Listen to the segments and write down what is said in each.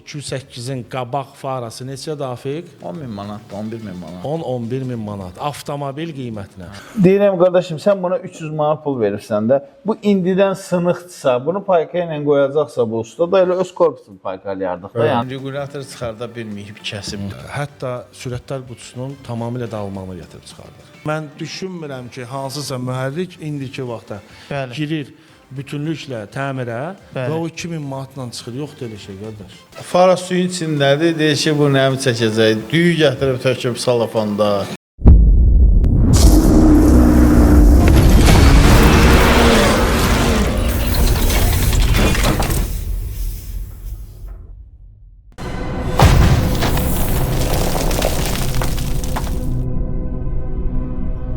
208-in qabaq farası neçə Dafiq? 10.000 manat, 11.000 manat. 10-11 min manat. Avtomobil qiymətinə. Deyirəm qardaşım, sən buna 300 manat pul verirsən də, bu indidən sınıqdırsa, bunu payka ilə qoyacaqsa bu usta da elə öz korpusunu paykalayardıq da. Yəni Regulyator çıxarda bilməyib, kəsib. Hətta sürətlər qutusunun tamamilə dağılmağını gətirib çıxardır. Mən düşünmürəm ki, hansısa mühərrik indiki vaxtda girir bütünlüklə təmirə və o 2000 manatla çıxır. Yoxdur elə şey, qardaş. Fara suyun içindədir, deyir ki, bu nəmi çəkəcək, düyü gətirib töküb salafonda.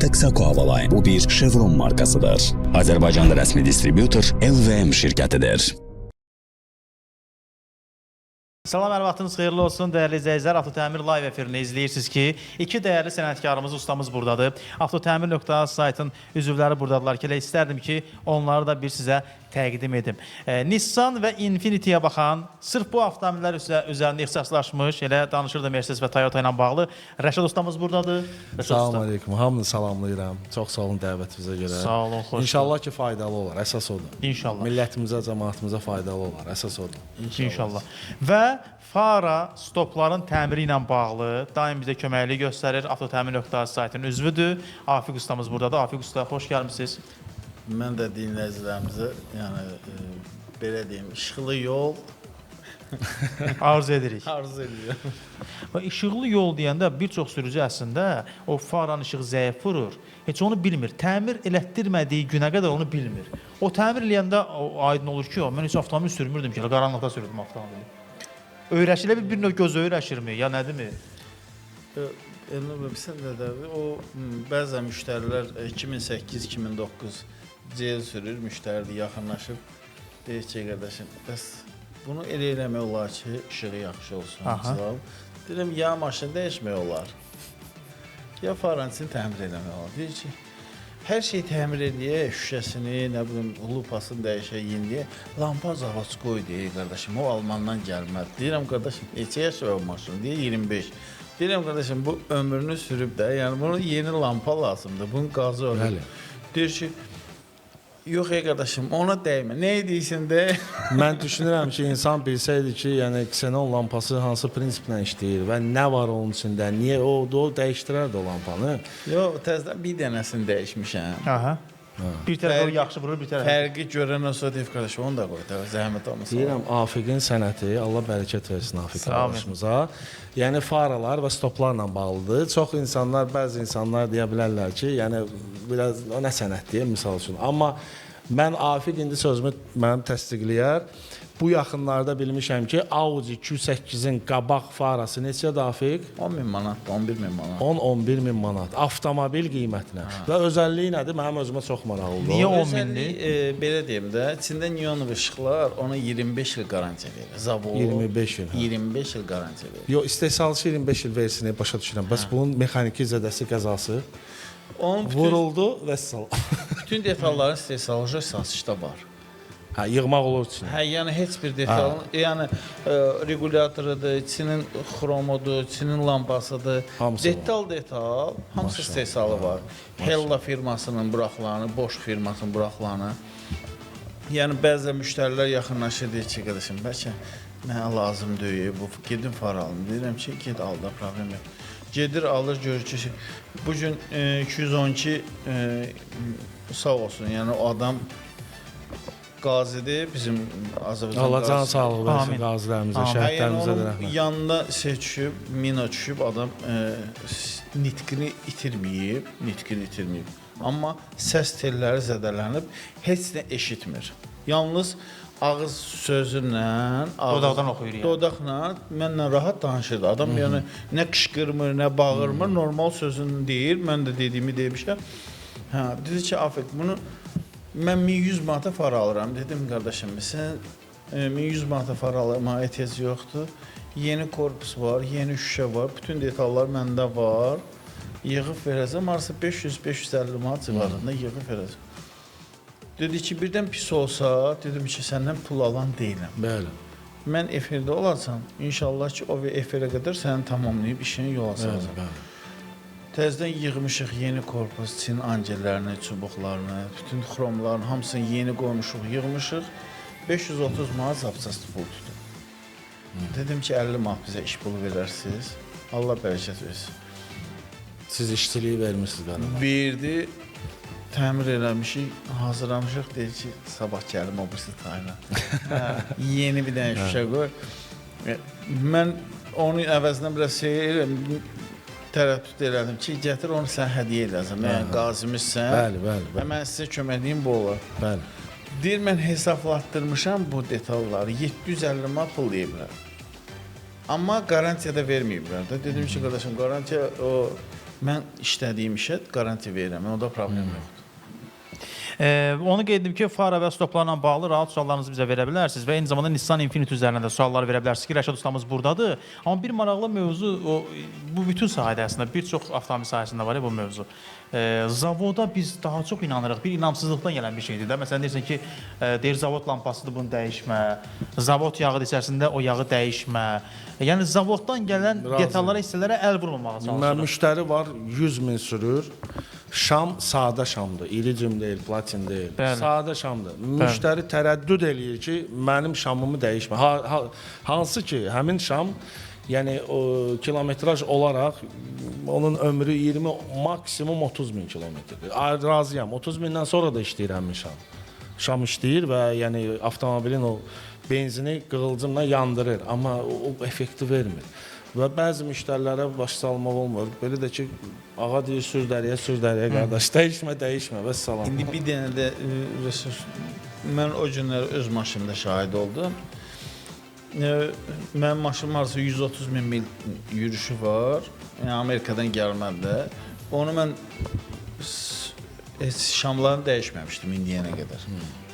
Texaco Havaline bu bir Chevron markasıdır. Azərbaycanda rəsmi distributor LVM şirkətidir. Salam, hər vaxtınız xeyirli olsun, dəyərli izləyicilər. Avtotəmir live efirini izləyirsiniz ki, iki dəyərli sənətkarımız, ustamız buradadır. Avtotəmir.az saytın üzvləri buradadılar ki, elə istərdim ki, onları da bir sizə təqdim edim. Nissan və Infiniti-yə baxan, sırf bu avtomobillər üzərində ixtisaslaşmış, elə danışırdı Mercedes və Toyota ilə bağlı. Rəşad ustamız buradadır. Salam aleyküm, hamını salamlayıram. Çox sağ olun dəvətimizə görə. Sağ olun, xoş. İnşallah ki, faydalı olar, əsas odur. İnşallah. Millətimizə, cəmaatımıza faydalı olar, əsas odur. İnşallah. Və Fara stopların təmiri ilə bağlı daim bizə köməkliyi göstərir. Avtotəmir.az saytının üzvüdür. Afiq ustamız buradadır. Afiq usta, xoş gəlmişsiniz. Mən də dinləyicilərimizə, yəni belə deyim, işıqlı yol Arzu edirik. arzu edirəm. Və işıqlı yol deyəndə bir çox sürücü əslində o faranın işığı zəif vurur. Heç onu bilmir. Təmir elətdirmədiyi günə qədər onu bilmir. O təmir eləyəndə aydın olur ki, mən heç avtomobil sürmürdüm ki, qaranlıqda sürürdüm avtomobili. Öyrəşilə bir növ göz öyrəşirmi, ya nədirmi? Elnur bəy, sən də o bəzən müştərilər 2008-2009 cel sürür, müştəri yaxınlaşıb deyir ki, qardaşım, bəs bunu elə eləmək olar ki, işığı yaxşı olsun. Deyirəm, ya maşın dəyişmək olar, ya farançını təmir eləmək olar. Deyir ki, hər şey təmir eləyə, şüşəsini, nə bilim, lupasını dəyişək, yeniyə, lampa zavası qoy deyir, qardaşım, o Almandan gəlməz. Deyirəm, qardaşım, neçə yaş var o maşın, deyir, 25. Deyirəm, qardaşım, bu ömrünü sürüb də, yəni bunun yeni lampa lazımdır, bunun qazı olur. Deyir ki, yox qardaşım, ona dəymə. Nə edirsən də? Mən düşünürəm ki, insan bilsəydi ki, yəni ksenon lampası hansı prinsiplə işləyir və nə var onun içində, niyə o dəyişdirərdi o lampanı? Yox, təzədən bir dənəsini dəyişmişəm. Aha. Bir tərəf yaxşı vurur, bir tərəf. Fərqi görən olsa deyib qardaşım, onu da qoy, zəhmət olmasın. Deyirəm, Afiqin sənəti, Allah bərəkət versin Afiq qardaşımıza. Yəni faralar və stoplarla bağlıdır. Çox insanlar, bəzi insanlar deyə bilərlər ki, yəni biraz o nə sənət deyə misal üçün. Amma mən Afiq indi sözümü mənim təsdiqləyər. Bu yaxınlarda bilmişəm ki, Audi Q8-in qabaq farası neçə Dafiq? 10.000 manat, 11.000 manat. 10-11 min manat. Avtomobil qiymətinə. Və özəlliyi nədir? Mənim özümə çox maraqlıdır. Niyə 10 minlik? Belə deyim də, içində neon işıqlar ona 25 il garantiya verir. Zavod 25 il. 25 il garantiya verir. Yox, istehsalçı 25 il versini başa düşürəm. Bəs bunun mexaniki zədəsi, qəzası vuruldu və salam. Bütün detalların istehsalcı satışda var. Hə, yığmaq olur içinə. Hə, yəni heç bir detalın, yəni regulatorudur, içinin xromudur, içinin lampasıdır. Hamısı detal, hamısı istehsalı var. Hella firmasının buraxılanı, Bosch firmasının buraxılanı. Yəni bəzən müştərilər yaxınlaşır deyir ki, qardaşım, bəlkə mənə lazım deyil, bu gedim far alım. Deyirəm ki, get al da, problem yox. Gedir, alır, görür ki, bu gün 212 sağ olsun, yəni o adam qazidir, bizim Azərbaycan Allah can qazisi. sağlığı versin qazilərimizə, şəhidlərimizə də rəhmət. Yanında düşüb, mina düşüb, adam nitqini itirməyib. Amma səs telləri zədələnib, heç nə eşitmir. Yalnız ağız sözünlə, Dodaqdan oxuyur yəni. Dodaqla mənlə rahat danışırdı. Adam yəni nə qışqırmır, nə bağırmır, normal sözünü deyir. Mən də dediyimi demişəm. Hə, dedi ki, Afiq, bunu mən 1100 manata far alıram. Dedim, qardaşım, sən 1100 manata far almağa ehtiyac yoxdur. Yeni korpus var, yeni şüşə var, bütün detallar məndə var. Yığıb verəcəm, arası 500-550 manat civarında yığıb verəcəm. Dedi ki, birdən pis olsa, dedim ki, səndən pul alan deyiləm. Bəli. mən efirdə olarsam, inşallah ki, o efirə qədər səni tamamlayıb işini yola salacam. Təzədən yığmışıq yeni korpus, Çin angellərini, çubuqlarını, bütün xromların hamısını yeni qoymuşuq, yığmışıq. 530 manat zapçası pul tutub. Dedim ki, 50 manat bizə iş pulu verərsiniz. Allah bərəkət versin. Siz işçiliyi vermişsiniz qanuna. Verdi, təmir eləmişik, hazırlamışıq, deyir ki, sabah gəlim o birisi tayına. Yeni bir dənə şüşə qoy. Mən onun əvəzindən biraz tərəddüd elədim ki, gətir onu sən hədiyyə edəsən. Yəni qazimizsən. Bəli. Və mən sizə kömədiyim bu olur. Bəli. Deyir, mən hesablatdırmışam bu detalları. 750 manat pul deyiblər. Amma qarantiyada verməyiblər də. Dedim ki, qardaşım, qarantiya mən işlədiyim işə qarantiya verirəm. Onda problem yoxdur. Onu qeyd edim ki, fara və stoplarla bağlı rahat suallarınızı bizə verə bilərsiniz və eyni zamanda Nissan Infiniti üzərində də sualları verə bilərsiniz ki, Rəşad ustamız buradadır. Amma bir maraqlı mövzu, bu bütün sahədə əslində, bir çox avtomobil sahəsində var ya bu mövzu. Zavoda biz daha çox inanırıq, bir inamsızlıqdan gələn bir şeydir də. Məsələn, deyirsən ki, deyir, zavod lampasıdır, bunu dəyişmə, zavod yağı içərisində o yağı dəyişmə. Yəni, zavoddan gələn detallara, hissələrə əl vurulmağa çalışırıq. Müştəri var, 100 min sürür. Şam sadə şamdır, iridium deyil, platin deyil. Sadə şamdır. Müştəri tərəddüd eləyir ki, mənim şamımı dəyişmə. Hansı ki, həmin şam, yəni kilometraj olaraq onun ömrü 20, maksimum 30 min kilometrdir. Razıyam, 30 mindən sonra da işləyir həmin şam. Şam işləyir və yəni avtomobilin o benzini qığılcımla yandırır, amma o effekti vermir. Və bəzi müştərilərə baş salmaq olmur. Belə də ki, ağa deyir, sür dəriyə, qardaş, dəyişmə, və salam. İndi bir dənə də resurs, mən o günlər öz maşınımda şahid oldum. Mənim maşınım arası 130 min mil yürüyüşü var. Yəni, Amerikadan gəlmədə. Onu mən şamlarını dəyişməmişdim indiyənə qədər.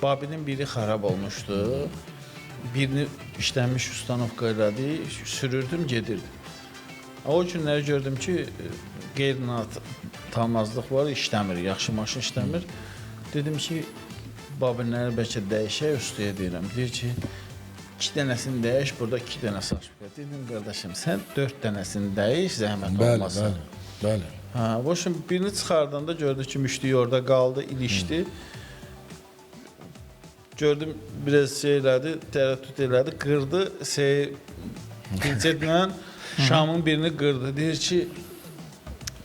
Babinin biri xarab olmuşdu. Birini işlənmiş ustanovka elədi, sürürdüm, gedirdim. O günləri gördüm ki, qeyri-tamazlıq var, işləmir, yaxşı maşın işləmir. Dedim ki, babinləri bəlkə dəyişək, üstüyə deyirəm. Deyir ki, 2 dənəsini dəyiş, burada 2 dənə saçmıyor. Dedim, qardaşım, sən 4 dənəsini dəyiş, zəhmət olmasın. Bəli. Bu şimdi birini çıxardanda gördük ki, müşteri orada qaldı, ilişdi. Gördüm biraz şey elədi, tərəddüd elədi, qırdı, pincetlə şamın birini qırdı. Deyir ki,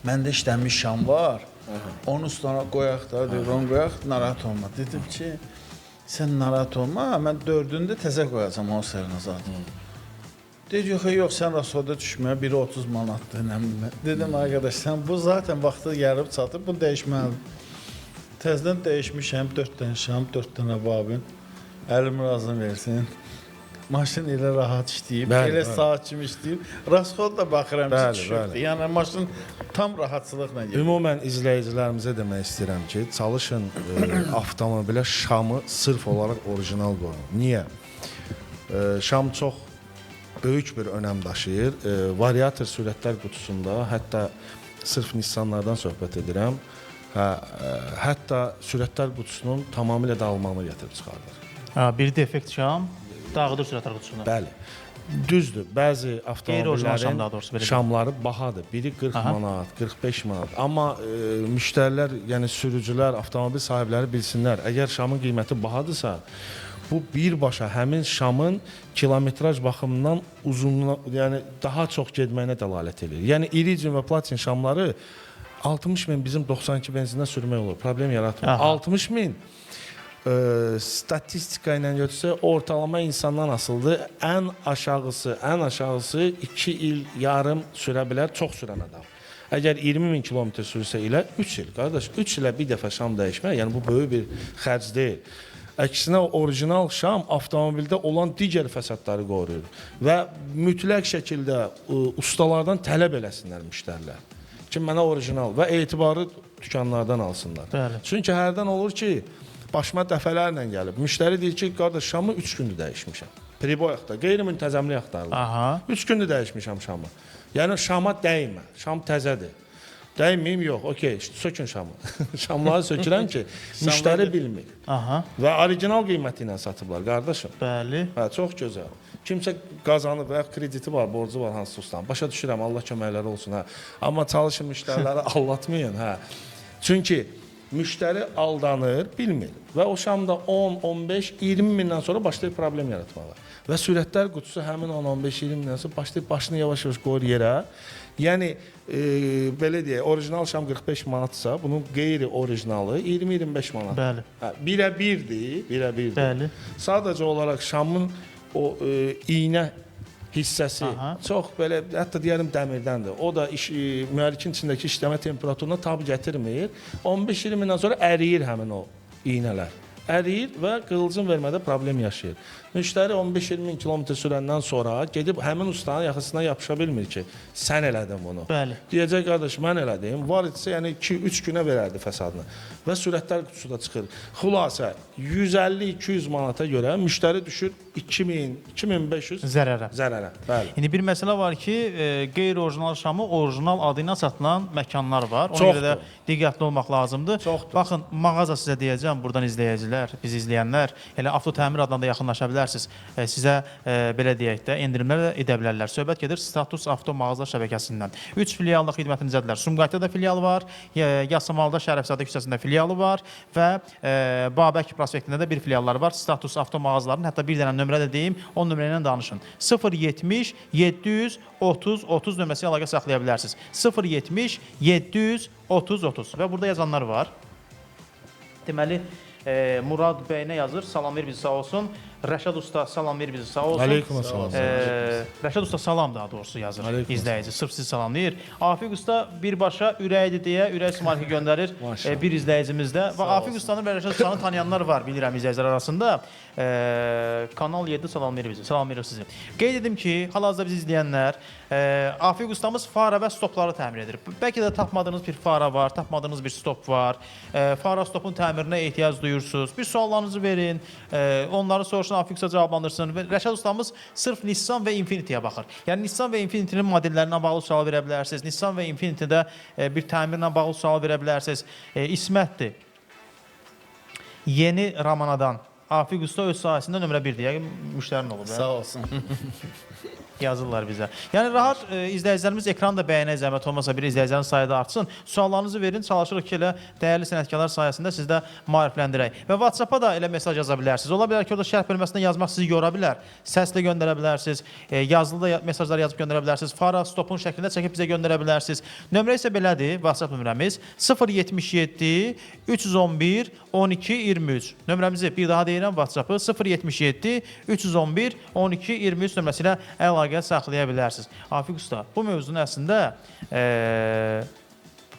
məndə işlənmiş şam var, onu üstüne qoyaq da, deyir, onu qoyaq, narahat olma. Dedim ki, sən narahat olma, mən 4'ünü də təzə qoyacam o sərine zaten. Deyir, yox, sən rasoda düşmə, biri 30 manatdır, nə bilmə. Dedim, arkadaş, sən bu zaten vaxtı gəlib çatır, bunu dəyişməlidir. Təzdən dəyişmişəm, 4 dənə şam, 4 dənə babin. Əlim razım versin. Maşın elə rahat işləyib, elə saat kimi işləyib. Rasxod da baxıram ki, düşürdü. Yəni, maşın tam rahatçılıqla gedir. Ümumən izləyicilərimizə demək istəyirəm ki, çalışın avtomobilə şamı sırf olaraq orijinal qoyun. Niyə? Şam çox böyük bir önəm daşıyır. Variator sürətlər qutusunda, hətta sırf Nissanlardan söhbət edirəm, hətta sürətlər qutusunun tamamilə dağılmağını gətirib çıxardır. Bir defekt şam dağıdır sürətlər qutusunu. Bəli. Düzdür, bəzi avtomobillərin şamları bahadır. Biri 40 manat, 45 manat. Amma müştərilər, yəni sürücülər, avtomobil sahibləri bilsinlər, əgər şamın qiyməti bahadırsa, bu birbaşa həmin şamın kilometraj baxımından uzunluğuna, yəni daha çox getməyinə dəlalət edir. Yəni iridium və platin şamları 60 min bizim 92 benzindən sürmək olur. Problem yaratmır. 60 min statistika ilə götürsə ortalama insandan asılıdır. Ən aşağısı 2 il yarım sürə bilər, çox sürən adam. Əgər 20 min kilometr sürsə ilə 3 il. Qardaş, 3 ilə bir dəfə şam dəyişmək, yəni bu böyük bir xərc deyil. Əksinə orijinal şam avtomobildə olan digər fəsadları qoruyur və mütləq şəkildə ustalardan tələb eləsinlər müştərilər ki, mənə orijinal və etibarı dükanlardan alsınlar. Bəli. Çünki hərdən olur ki, başıma dəfələrlə gəlib. Müştəri deyir ki, qardaş, şamı 3 gündür dəyişmişəm. Priboy axtar, qeyri-müntəzəmlik axtarılır. 3 gündür dəyişmişəm şamı. Yəni şama dəymə, şam təzədir. Dəyməyim, yox, okey, sökün şamı. Şamları sökürəm ki, müştəri bilmir. Və orijinal qiyməti ilə satıblar, qardaşım. Bəli. Çox gözəl. kimsə qazanıb və ya krediti var, borcu var hansısa ustanın. Başa düşürəm, Allah köməkləri olsun, hə. Amma çalışın müştəriləri aldatmayın, hə. Çünki müştəri aldanır, bilmir və o şamda 10, 15, 20 mindən sonra başlayır problem yaratmağa. Və sürətlər qutusu həmin 10, 15, 20 mindən sonra başlayır başını yavaş-yavaş qoyur yerə. Yəni belə deyək, orijinal şam 45 manatsa, bunun qeyri-orijinalı 20-25 manat. Bəli. Hə, birə-birdir, birə-birdir. Bəli. Sadəcə olaraq şamın o iynə hissəsi çox belə, hətta deyərim dəmirdəndir. O da mühərrikin içindəki işləmə temperaturuna tab gətirmir. 15-20 mindən sonra əriyir həmin o iynələr. Əriyir və qığılcım vermədə problem yaşayır. Müştəri 15-20 min kilometr sürəndən sonra gedib həmin ustanın yaxasına yapışa bilmir ki, sən elədin bunu. Bəli. Deyəcək, qardaş, mən elədim. Var etsə, yəni 2-3 günə verərdi fəsadını. Və sürətlər qutusu da çıxır. Xülasə, 150-200 manata görə müştəri düşür 2000-2500 zərərə. Bəli. İndi bir məsələ var ki, qeyri-orijinal şamı orijinal adı ilə satılan məkanlar var. Ona görə də diqqətli olmaq lazımdır. Çoxdur. Baxın, mağaza sizə deyəcəm, buradan izləyicilər, bizi izləyənlər, elə Avtotəmir adına da yaxınlaşa bilərsiniz. Sizə belə deyək də, endirimlər də edə bilərlər. Söhbət gedir Status Avto mağaza şəbəkəsindən. 3 filiallı xidmətinizdədirlər. Sumqayıtda da filial var, Yasamalda Şərəfzadə küçəsində filialı var və Babək prospektində də bir filialları var. Status Avto mağazalarının, hətta bir dənə nömrə də deyim, o nömrə ilə danışın. 070 730 30 nömrəsi əlaqə saxlaya bilərsiniz. 070 730 30 və burada yazanlar var. Deməli, Murad bəy nə yazır? Salam ver bizi sağ olsun. Rəşad usta salam ver bizi sağ olsun. Aleyküm salam. Rəşad usta salam daha doğrusu yazır. Aleyküm İzləyici sırf sizi salamlayır. Afiq usta birbaşa ürəkdir deyə ürək smarki göndərir bir izləyicimizdə. Və Afiq ustanı və Rəşad ustanı tanıyanlar var, bilirəm izləyicilər arasında. Kanal 7 salam verir bizi. Salam verir sizi. Qeyd edim ki, hal-hazırda bizi izləyənlər Afiq ustamız fara və stopları təmir edir. Bəlkə də tapmadığınız bir fara var, tapmadığınız bir stop var. Fara stopun təmirinə ehtiyac duyursunuz. Bir suallarınızı verin. Onları soruşun, Afiq usta cavablandırsın. Rəşad ustamız sırf Nissan və Infinity-yə baxır. Yəni Nissan və Infinity-nin modellərinə bağlı sual verə bilərsiniz. Nissan və Infinity-də bir təmirlə bağlı sual verə bilərsiniz. İsmətdir. Yeni Ramanadan. Afiq usta öz sahəsində nömrə 1-dir. Yəqin müştərin olub. Sağ olsun. Yazırlar bizə. Yəni rahat izləyicilərimiz ekranda bəyənə zəhmət olmasa bir izləyicilərin sayı da artsın. Suallarınızı verin, çalışırıq ki, elə dəyərli sənətkarlar sayəsində siz də maarifləndirək. Və WhatsApp-a da elə mesaj yaza bilərsiniz. Ola bilər ki, orada şərh bölməsində yazmaq sizi yora bilər. Səslə göndərə bilərsiniz, yazılı da mesajlar yazıb göndərə bilərsiniz. Fara, stopun şəklində çəkib bizə göndərə bilərsiniz. Nömrə isə belədir, WhatsApp nömrəmiz 077 311 12 23. Nömrəmizi bir daha deyirəm, WhatsApp-ı 077 311 12 23 nömrəsi ilə əlaqə saxlaya bilərsiniz. Afiq usta, bu mövzunun əslində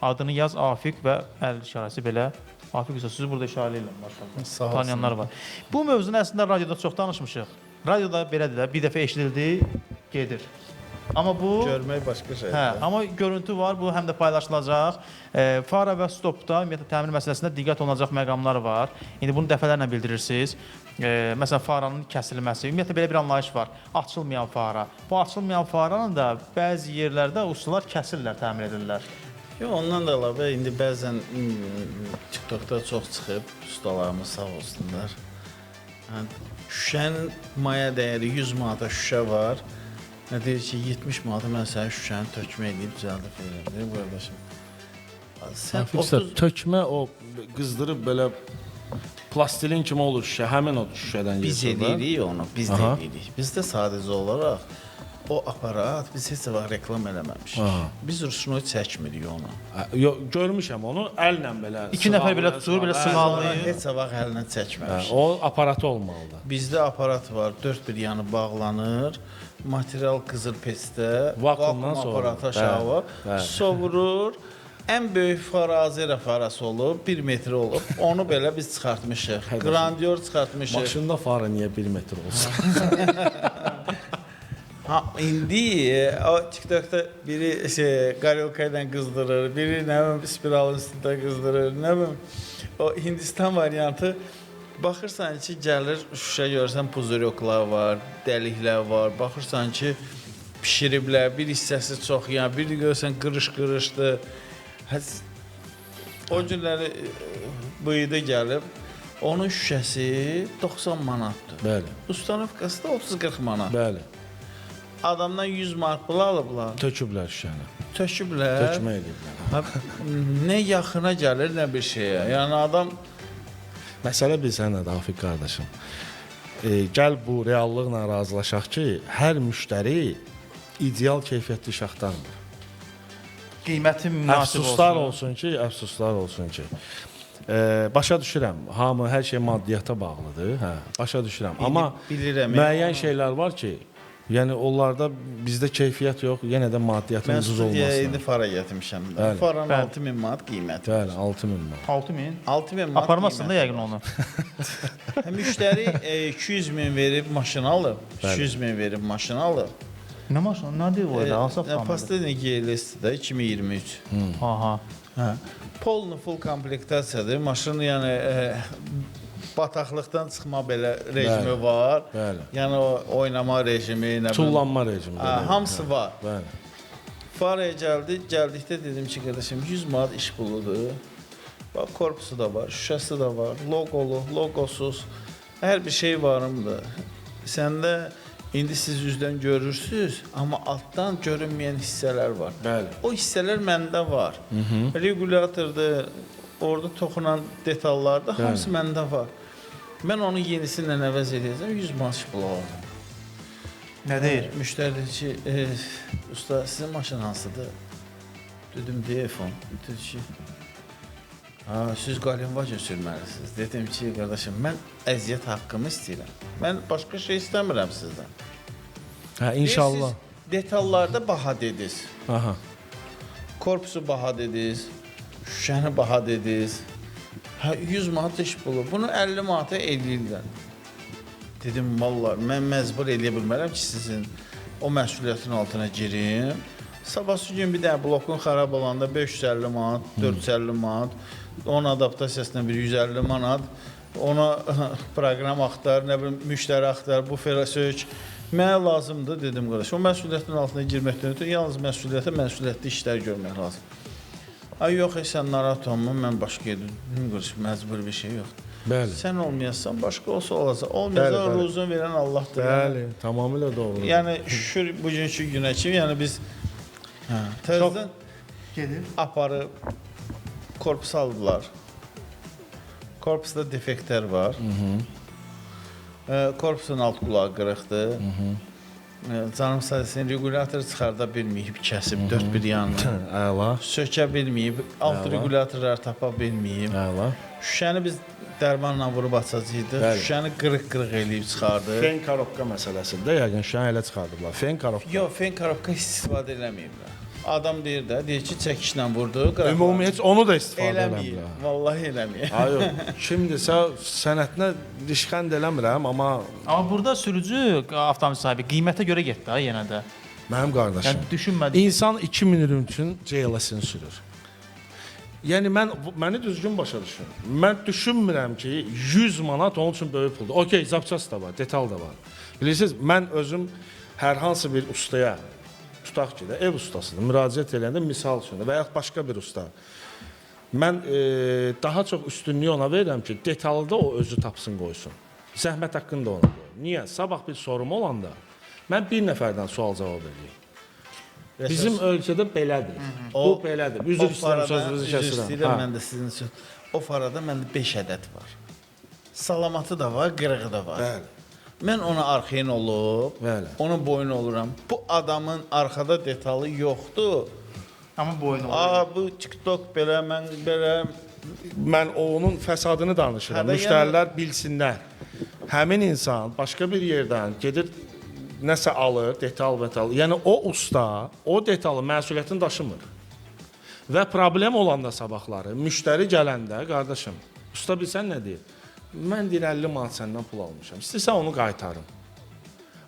adını yaz Afiq və əl işarəsi belə. Afiq usta, sizi burada işarə edirəm, maşallah. Tanıyanlar var. Bu mövzunun əslində radioda çox danışmışıq. Radioda belədir də, bir dəfə eşidildi, gedir. Amma bu Görmək başqa şeydir. Hə, amma görüntü var, bu həm də paylaşılacaq. Fara və stopda ümumiyyətlə təmir məsələsində diqqət olunacaq məqamlar var. İndi bunu dəfələrlə bildirirsiniz. Məsələn, faranın kəsilməsi, ümumiyyətlə belə bir anlayış var. Açılmayan fara. Bu açılmayan faranın da bəzi yerlərdə ustalar kəsirlər, təmir edirlər. Yox, ondan da əlavə indi bəzən TikTokda çox çıxıb ustalarımız sağ olsunlar. Şüşənin maya dəyəri 100 manata şüşə var. Nə deyir ki, 70 manata mən sənə şüşəni tökmə edib düzəldib verirəm. Deyir, qardaşım. Sən 30 tökmə o qızdırıb belə plastilin kimi olur şüşə, həmin o şüşədən biz edirik onu, biz də edirik. Biz də sadəcə olaraq o aparat biz heç vaxt reklam eləməmişik. Biz rüşnoy çəkmirik onu. Yox, görmüşəm onu əllə belə. İki nəfər belə tutur, belə sığallayır. Heç vaxt əllə çəkməmişik. O aparatı olmalıdır. Bizdə aparat var, 4 bir yanı bağlanır. Material qızıl peçdə, vakuumdan aparatı aşağı sovurur. Ən böyük fara Azera farası olub, 1 metr olub. Onu belə biz çıxartmışıq. Grandior çıxartmışıq. Maşında fara niyə 1 metr olsun? İndi o TikTokda biri qarelka ilə qızdırır, biri nə bilim spiralın üstündə qızdırır, nə bilim o Hindistan variantı. Baxırsan ki, gəlir şüşə görürsən puzuryoklar var, dəliklər var. Baxırsan ki, pişiriblər, bir hissəsi çox, yəni bir görürsən qırış-qırışdır. O günləri bıyıda gəlib, Onun şüşəsi 90 manatdır. Bəli. Ustanovkası da 30-40 manat. Bəli. Adamdan 100 manat pul alıblar, Töküblər şüşəni. töküblər. Tökmə ediblər. Ha, nə yaxına gəlir, nə bir şeyə. Yəni adam Məsələ bilsən nədir Afiq qardaşım? Gəl bu reallıqla razılaşaq ki, hər müştəri ideal keyfiyyətli iş axtarmır. Qiyməti münasib olsun. Əfsuslar olsun ki. Başa düşürəm, hamı hər şey maddiyyata bağlıdır, hə, başa düşürəm. Amma bilirəm, müəyyən şeylər var ki, yəni onlarda bizdə keyfiyyət yox, yenə də maddiyyatın mən ucuz studiyaya olmasına. indi fara gətirmişəm. Bəli. Faranın Bəli. 6000 manat qiyməti. Bəli, 6000 manat. 6000. 6000 manat. Aparmasın da yəqin onu. Müştəri 200 min verib maşın alıb. 200 min verib maşın alıb. Nə maşın? Nədir o da? Hansı avtomobil? Pastelin GLS-də 2023. Aha. Hə. Polnu full komplektasiyadır. Maşının yəni bataqlıqdan çıxma belə rejimi Bəli, var. bəli. Yəni o oynama rejimi, nə bilim. Tullanma rejimi. Hamısı var. Bəli. Faraya gəldikdə dedim ki, qardaşım 100 manat iş puludur. Bax korpusu da var, şüşəsi də var, loqolu, loqosuz. Hər bir şey varımdır. Səndə indi siz üzdən görürsüz, amma altdan görünməyən hissələr var. Bəli. O hissələr məndə var. Regulyatordur, orada toxunan detallarda hamısı məndə var. Mən onu yenisi ilə əvəz edəcəm, 100 manat iş pulu aldım. Nə deyir? Müştəri dedi ki, usta sizin maşın hansıdır? Dedim Defon. Dedi ki, siz qalinvaca sürməlisiniz. Dedim ki, qardaşım, mən əziyyət haqqımı istəyirəm. Mən başqa şey istəmirəm sizdən. Hə, inşallah. Siz detallarda baha dediniz. Aha. Korpusu baha dediniz. Şüşəni baha dediniz. 100 manat iş pulu. Bunu 50 manata eləyirlər. Dedim, vallahi mən məcbur eləyə bilmərəm ki, sizin o məsuliyyətin altına girim. Sabahsı gün bir dənə blokun xarab olanda 550 manat, 450 manat, onun adaptasiyasına bir 150 manat, ona proqram axtar, nə bilim, müştəri axtar, bu sök. Mənə lazımdır, dedim qardaş. O məsuliyyətin altına girməkdən ötürü yalnız məsuliyyətli işlər görmək lazım. Ay yox, sən narahat olma, mən başqa yedim. Məcbur bir şey yoxdur. Bəli. Sən olmayasan, başqa olsa olacaq. Olmayacaq, ruzun verən Allahdır. Bəli, tamamilə doğrudur. Yəni şükür bugünkü günə kimi, yəni biz təzədən Gedir. aparıb korpus aldılar. Korpusda defektlər var. Korpusun alt qulağı qırıqdır. Canım sadəsini regulatoru çıxarda bilməyib, kəsib dörd bir yanını. Əla. Sökə bilməyib, alt regulatorları tapa bilməyib. Əla. Şüşəni biz dərmanla vurub açacaqdıq. Bəli. Şüşəni qırıq-qırıq eləyib çıxardı. Fen korobka məsələsində yəqin şən elə çıxardıblar. Fen korobka. Yox, fen korobka istifadə eləməyiblər. Adam deyir ki, çəkişlə vurdu, qıraq. Ümumi heç onu da istifadə eləməyib. eləmirlər. Vallahi eləməyib. Ay yox. Kimdirsə sənətinə dişxənd eləmirəm, amma Amma burada sürücü avtomobil sahibi qiymətə görə getdi ha yenə də. mənim qardaşım. Yəni düşünmədi. İnsan 2000 üçün CLS-ini sürür. Yəni məni düzgün başa düşün. Mən düşünmürəm ki, 100 manat onun üçün böyük puldur. Okey, zapçası da var, detal da var. Bilirsiniz, mən özüm hər hansı bir ustaya tutaq ki də ev ustasıdır. Müraciət edəndə misal üçün və ya başqa bir usta. Mən daha çox üstünlüyü ona verirəm ki, detalda o özü tapsın qoysun. Zəhmət haqqını da ona qoyun. Niyə? Sabah bir sorum olanda mən bir nəfərdən sual cavab edeyim. Bizim ölkədə belədir. Bu belədir. Üzr istəyirəm, sözünüzü kəsirəm. Mən də sizin üçün. O farada məndə 5 ədəd var. Salamatı da var, qırığı da var. Bəli. Mən ona arxeyin olub, Bəli. onun boyun oluram. Bu adamın arxada detalı yoxdur. Amma boyun olur. Bu TikTok belə, mən belə. Mən onun fəsadını danışıram. Hədə Müştərilər bilsinlər. Həmin insan başqa bir yerdən gedir nəsə alır, detal. Yəni o usta o detalı məsuliyyətini daşımır. Və problem olanda sabahları müştəri gələndə, qardaşım, usta bilsən nə deyir? Mən deyir 50 manat səndən pul almışam. İstəsən onu qaytarım.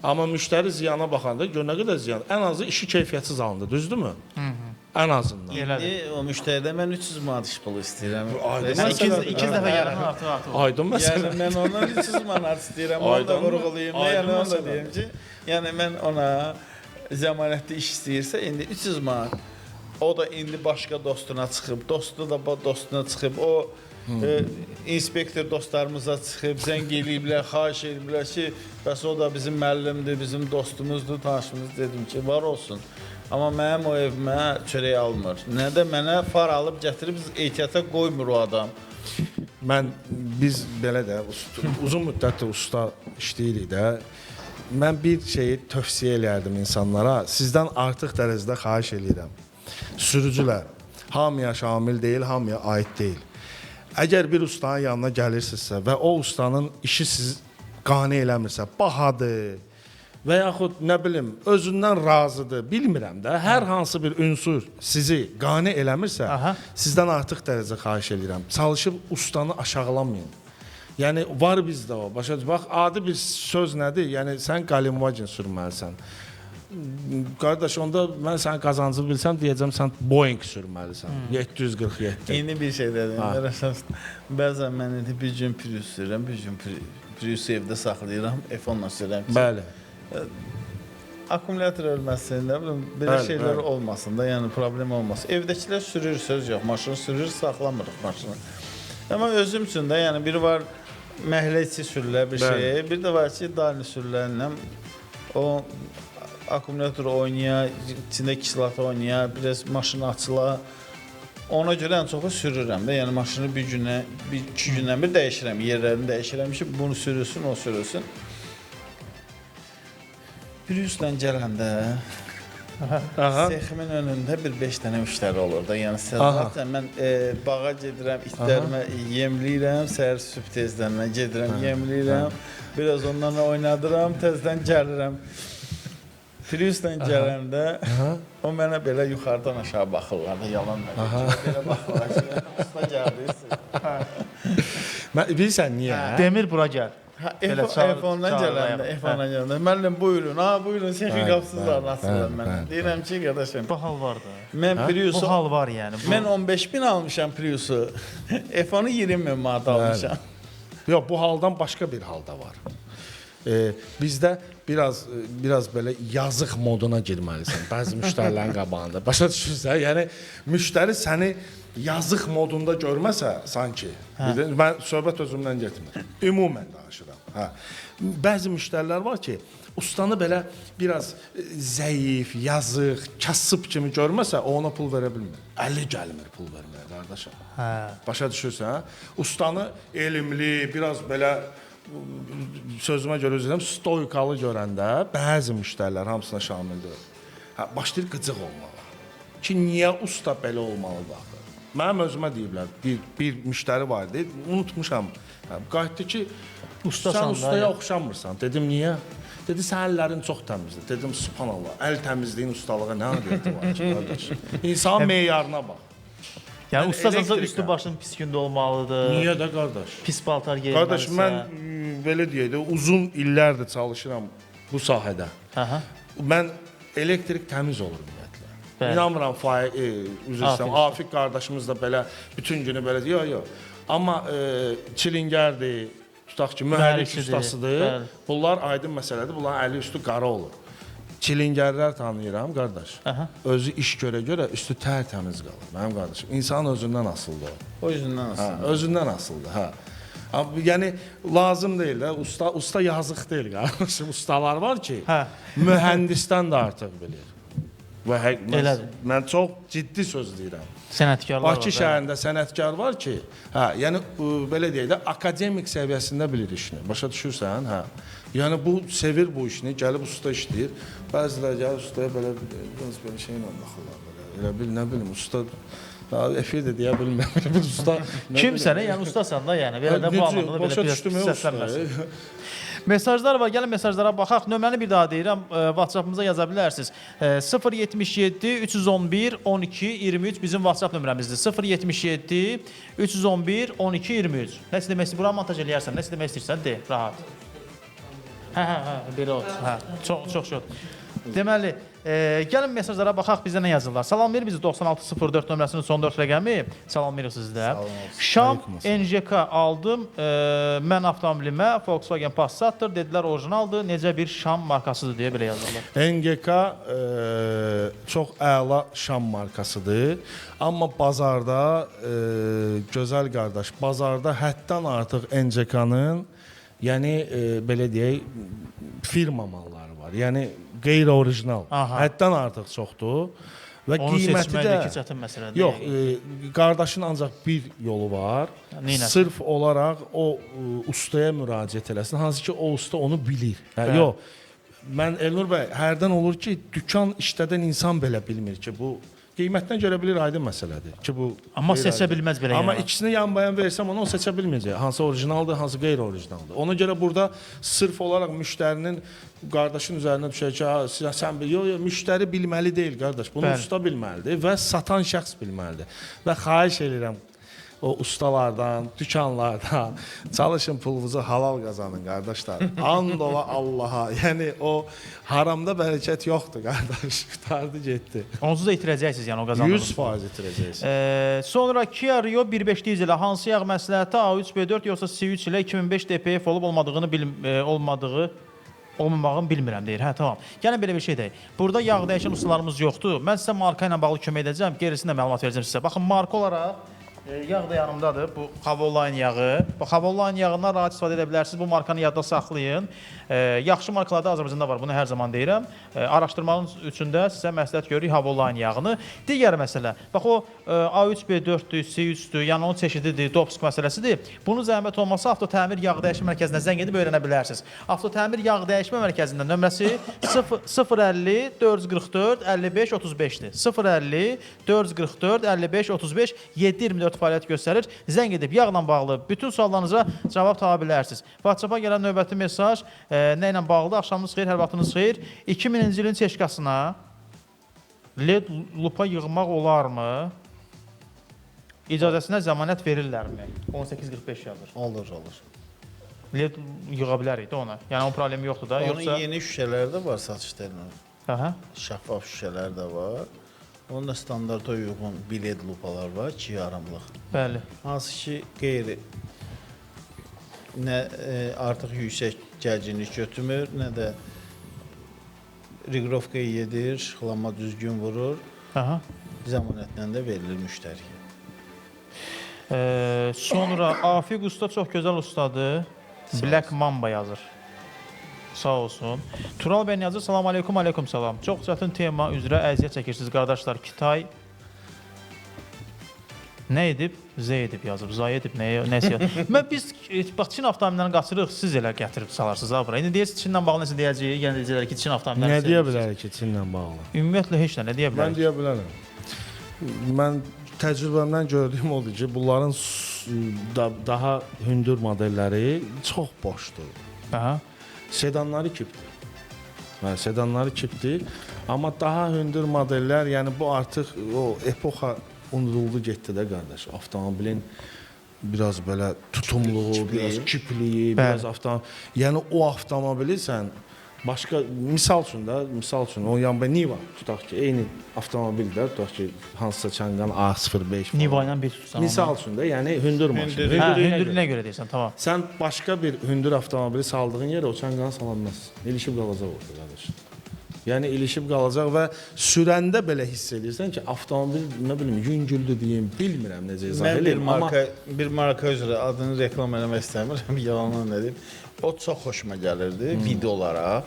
Amma müştəri ziyana baxanda gör nə qədər ziyan. Ən azı işi keyfiyyətsiz alındı, düzdürmü? Ən azından. İndi o müştəridə mən 300 manat iş pulu istəyirəm. Aydın İki dəfə gələn artıq. Aydın məsələ. Yəni mən ondan 300 manat istəyirəm. Onu da vurğulayım. Yəni onu da deyim ki, yəni mən ona zəmanətli iş istəyirsə indi 300 manat. O da indi başqa dostuna çıxıb, dostu da dostuna çıxıb, o inspektor dostlarımıza çıxıb, zəng eləyiblər, xahiş eləyiblər ki, bəs o da bizim müəllimdir, bizim dostumuzdur, tanışımız, dedim ki, var olsun. Amma mənim o evimə çörək almır. Nə də mənə far alıb gətirib ehtiyata qoymur o adam. Biz belə də uzun müddətdir usta işləyirik də. Mən bir şeyi tövsiyə eləyərdim insanlara. Sizdən artıq dərəcədə xahiş eləyirəm. Sürücülər hamıya şamil deyil, hamıya aid deyil. Əgər bir ustanın yanına gəlirsinizsə və o ustanın işi sizi qane eləmirsə, bahadır və yaxud nə bilim özündən razıdır, bilmirəm də, hər hansı bir ünsur sizi qane eləmirsə, sizdən artıq dərəcə xahiş eləyirəm. Çalışıb ustanı aşağılamayın. Yəni var bizdə o. Başa düş. Bax adi bir söz nədir? Yəni sən Galimvagin sürməlisən. Qardaş, onda mən sənin qazancını bilsəm, deyəcəm sən Boeing sürməlisən. 747. İndi bir şey dedim. Bəzən mən indi bir gün Prius sürürəm, bir gün Priusu evdə saxlayıram, F10-la sürürəm. Bəli. Akkumulyator ölməsin, nə bilim, belə şeylər olmasın da, yəni problem olmasın. Evdəkilər sürür, söz yox, maşını sürür, saxlamırıq maşını. Amma özüm üçün də, yəni biri var məhləçi sürülər bir şey, bir də var ki, dalini sürülərlə o akkumulyator oynaya, içində kislata oynaya, biraz maşını açıla. Ona görə ən çoxu sürürəm də, yəni maşını bir günə, iki gündən bir dəyişirəm, yerlərini dəyişirəm ki, bunu sürülsün, o sürülsün. Prius'la gələndə seximin önündə bir 5 dənə müştəri olur da. Yəni zaten mən bağa gedirəm, itlərimə yemləyirəm, səhər sübh tezdən mən gedirəm, yemləyirəm, biraz onlarla oynadıram, tezdən gəlirəm. Prius'la gələndə o mənə belə yuxarıdan aşağı baxırlar da, yalan mənə. Belə baxırlar ki, usta gəldi. Bilirsən niyə? Demir bura gəl. F10'dan gələndə, müəllim buyurun, buyurun, sexin qapsızlarını açırlar mənə. Deyirəm ki, qardaşım, bu hal var da. Mən Prius'u, bu hal var yəni. Mən 15.000 almışam Prius'u, F10'u 20.000 manat almışam. Yox, bu haldan başqa bir hal da var. Bizdə biraz belə yazıq moduna girməlisən. Bəzi müştərilərin qabağında. Başa düşürsən? Yəni müştəri səni yazıq modunda görməsə sanki. Mən söhbət özümdən getmir. Ümumən danışıram. Bəzi müştərilər var ki, ustanı belə biraz zəif, yazıq, kasıb kimi görməsə, o ona pul verə bilmir. Əli gəlmir pul verməyə, qardaşım. Başa düşürsən? Ustanı elmli, biraz belə sözümə görə üzrəm, stoykalı görəndə bəzi müştərilər hamısına şamildir. Başlayır qıcıq olmalı. Ki, niyə usta belə olmalıdır? Mənim özümə deyiblər, bir müştəri var idi, unutmuşam. Qayıtdı ki, sən ustaya oxşamırsan. Dedim, niyə? Dedi, sən əllərin çox təmizdir. Dedim, subhanallah, əl təmizliyin ustalığa nə adiyyəti var ki, qardaş? İnsanın meyarına bax. Yəni ustasansa üstü başın pis gündə olmalıdır. Niyə də qardaş? Pis paltar geyinməlisə. Qardaş, mən belə deyək də, uzun illərdir çalışıram bu sahədə. Mən elektrik təmiz olur ümumiyyətlə. İnanmıram, Afiq qardaşımız da belə bütün günü belə deyir, yox. Amma çilingərdir, tutaq ki, mühərrik ustasıdır. Bunlar aydın məsələdir, bunların əli üstü qara olur. Çilingərlər tanıyıram, qardaş. Özü iş görə üstü tərtəmiz qalır, mənim qardaşım. İnsanın özündən asıldır o. O özündən asıldır. Özündən asıldır, hə. Yəni, lazım deyil də, usta yazıq deyil, qardaşım. Ustalar var ki, mühəndisdən də artıq bilir. Mən çox ciddi söz deyirəm. Sənətkarlar var. Bakı şəhərində sənətkar var ki, yəni, belə deyək də, akademik səviyyəsində bilir işini. Başa düşürsən, hə. Yəni, bu sevir bu işini, gəlib usta işləyir. Bəzilər gəlir ustaya belə şeylə baxırlar. Elə bil, nə bilim, usta... Efir də deyə bilməm. Usta... Kimsənə, yəni ustasan da, yəni. Belə də bu anlamda belə bir səslənməsin. Mesajlar var, gəlin mesajlara baxaq. Nömrəni bir daha deyirəm, WhatsApp-ımıza yaza bilərsiniz. 077 311 12 23 bizim WhatsApp nömrəmizdir. 077 311 12 23. Nəsə demək istəyirsən, bura montaj eləyərsən, nəsə demək istəyirsən, de, rahat. Belə olsun. Çox şükür. Deməli, Gəlin mesajlara baxaq, bizə nə yazırlar. Salamlayır bizi 9604 nömrəsinin son 4 rəqəmi. Salamlayırıq sizdə. Şam NJK aldım. Mən avtomobilimə Volkswagen Passat'dır. Dedilər orijinaldır. Necə bir Şam markasıdır deyə belə yazırlar. NGK çox əla Şam markasıdır. Amma bazarda gözəl qardaş, bazarda həddən artıq NGK-nın yəni belə deyək firma malları var. Yəni qeyri-orijinal. Həddən artıq çoxdur və Onu qiyməti də seçməkdəki çətin məsələdir. yox, qardaşın ancaq bir yolu var. Sırf olaraq o ustaya müraciət eləsin, hansı ki o usta onu bilir. Yox. Mən Elnur bəy, hərdən olur ki, dükan işlədən insan belə bilmir ki, bu qiymətdən görə bilir, aydın məsələdir ki, bu Amma seçə bilməz belə. Amma yəni. ikisini yan-bayan versəm onu seçə bilməyəcək. Hansı orijinaldır, hansı qeyri-orijinaldır. Ona görə burada sırf olaraq müştərinin qardaşın üzərinə düşər ki, sən bil, yox, müştəri bilməli deyil qardaş. Bunu usta bilməlidir və satan şəxs bilməlidir. Və xahiş edirəm o ustalardan, dükanlardan çalışın pulunuzu halal qazanın qardaşlar. And ola Allaha. Yəni o haramda bərəkət yoxdur qardaş. Qutardı getdi. Onsuz da itirəcəksiniz yəni o qazandığınız. 100% itirəcəksiniz. Sonra Kia Rio 1.5 dizel ilə hansı yağ məsləhəti A3 B4 yoxsa C3 ilə 2005 DPF olub olmamağını bilmirəm deyir. Hə, tamam. Gəlin belə bir şey deyək. Burada yağ dəyişən ustalarımız yoxdur. Mən sizə marka ilə bağlı kömək edəcəm. Gerisini də məlumat verəcəm sizə. Baxın, marka olaraq yağ da yanımdadır. Bu Havoline yağı. Bu Havoline yağından rahat istifadə edə bilərsiniz. Bu markanı yadda saxlayın. Yaxşı markalarda Azərbaycanda var. Bunu hər zaman deyirəm. Araşdırmanın üçündə sizə məsləhət görürük Havoline yağını. Digər məsələ. Bax o A3B4-dür, C3-dür, yəni onun çeşididir, Dobsk məsələsidir. Bunu zəhmət olmasa Avtotəmir yağ dəyişmə mərkəzinə zəng edib öyrənə bilərsiniz. Avtotəmir yağ dəyişmə mərkəzinin nömrəsi 050 444 55 35-dir. 050 444 55 35 724 fəaliyyət göstərir. Zəng edib yağla bağlı bütün suallarınıza cavab tapa bilərsiniz. WhatsApp-a gələn növbəti mesaj nə ilə bağlıdır? Axşamınız xeyir, hər vaxtınız xeyir. 2000-ci ilin seçkasına LED lupa yığmaq olarmı? İcazəsinə zəmanət verirlərmi? 1845 yazır. Olur. LED yığa bilərik də ona. Yəni onun problemi yoxdur da. Onun yeni şüşələri də var satışlarında. Aha. Şəffaf şüşələr də var. Onun da standarta uyğun bilet lupalar var, 2 yarımlıq. Bəli. Hansı ki, qeyri nə artıq yüksək gərginlik götürmür, nə də riqrovka yedir, şıxlanma düzgün vurur. Aha. Zəmanətlə də verilir müştəriyə. Sonra Afiq usta çox gözəl ustadır. Black Mamba yazır. Sağ olsun. Tural bəy yazır. Salam aleykum, aleykum salam. Çox çətin tema üzrə əziyyət çəkirsiniz qardaşlar. Kitay nə edib? Z edib yazıb. Zay edib, nəsə yazıb. Biz bax Çin avtomobillərini qaçırıq, siz elə gətirib salarsınız ha bura. İndi deyirsiniz Çinlə bağlı nəsə deyəcəyik, yəni deyəcəklər ki, Çin avtomobilləri. Nə deyə bilərik ki, Çinlə bağlı? Ümumiyyətlə heç nə deyə bilərik? Mən deyə bilərəm. Mən təcrübəmdən gördüyüm odur ki, bunların daha hündür modelləri çox boşdur. Aha. Sedanları kipdir. Sedanları kipdir. Amma daha hündür modellər, yəni bu artıq o epoxa unuduldu getdi də qardaş. Avtomobilin biraz belə tutumluğu, biraz kipliyi, biraz yəni o avtomobili sən başqa misal üçün o yanında Niva tutaq ki, eyni avtomobildə tutaq ki, hansısa Çangan A05 Niva ilə bir tutsan. Misal üçün də, yəni hündür maşın. Hündürlüyünə görə deyirsən, tamam. Sən başqa bir hündür avtomobili saldığın yerə o Çanganı salanmaz. İlişib qalacaq orada qardaş. Yəni ilişib qalacaq və sürəndə belə hiss edirsən ki, avtomobil nə bilim yüngüldür deyim, bilmirəm necə izah edeyim, amma bir marka üzrə adını reklam eləmək istəmirəm, yalandan dedim. O çox xoşuma gəlirdi videolara.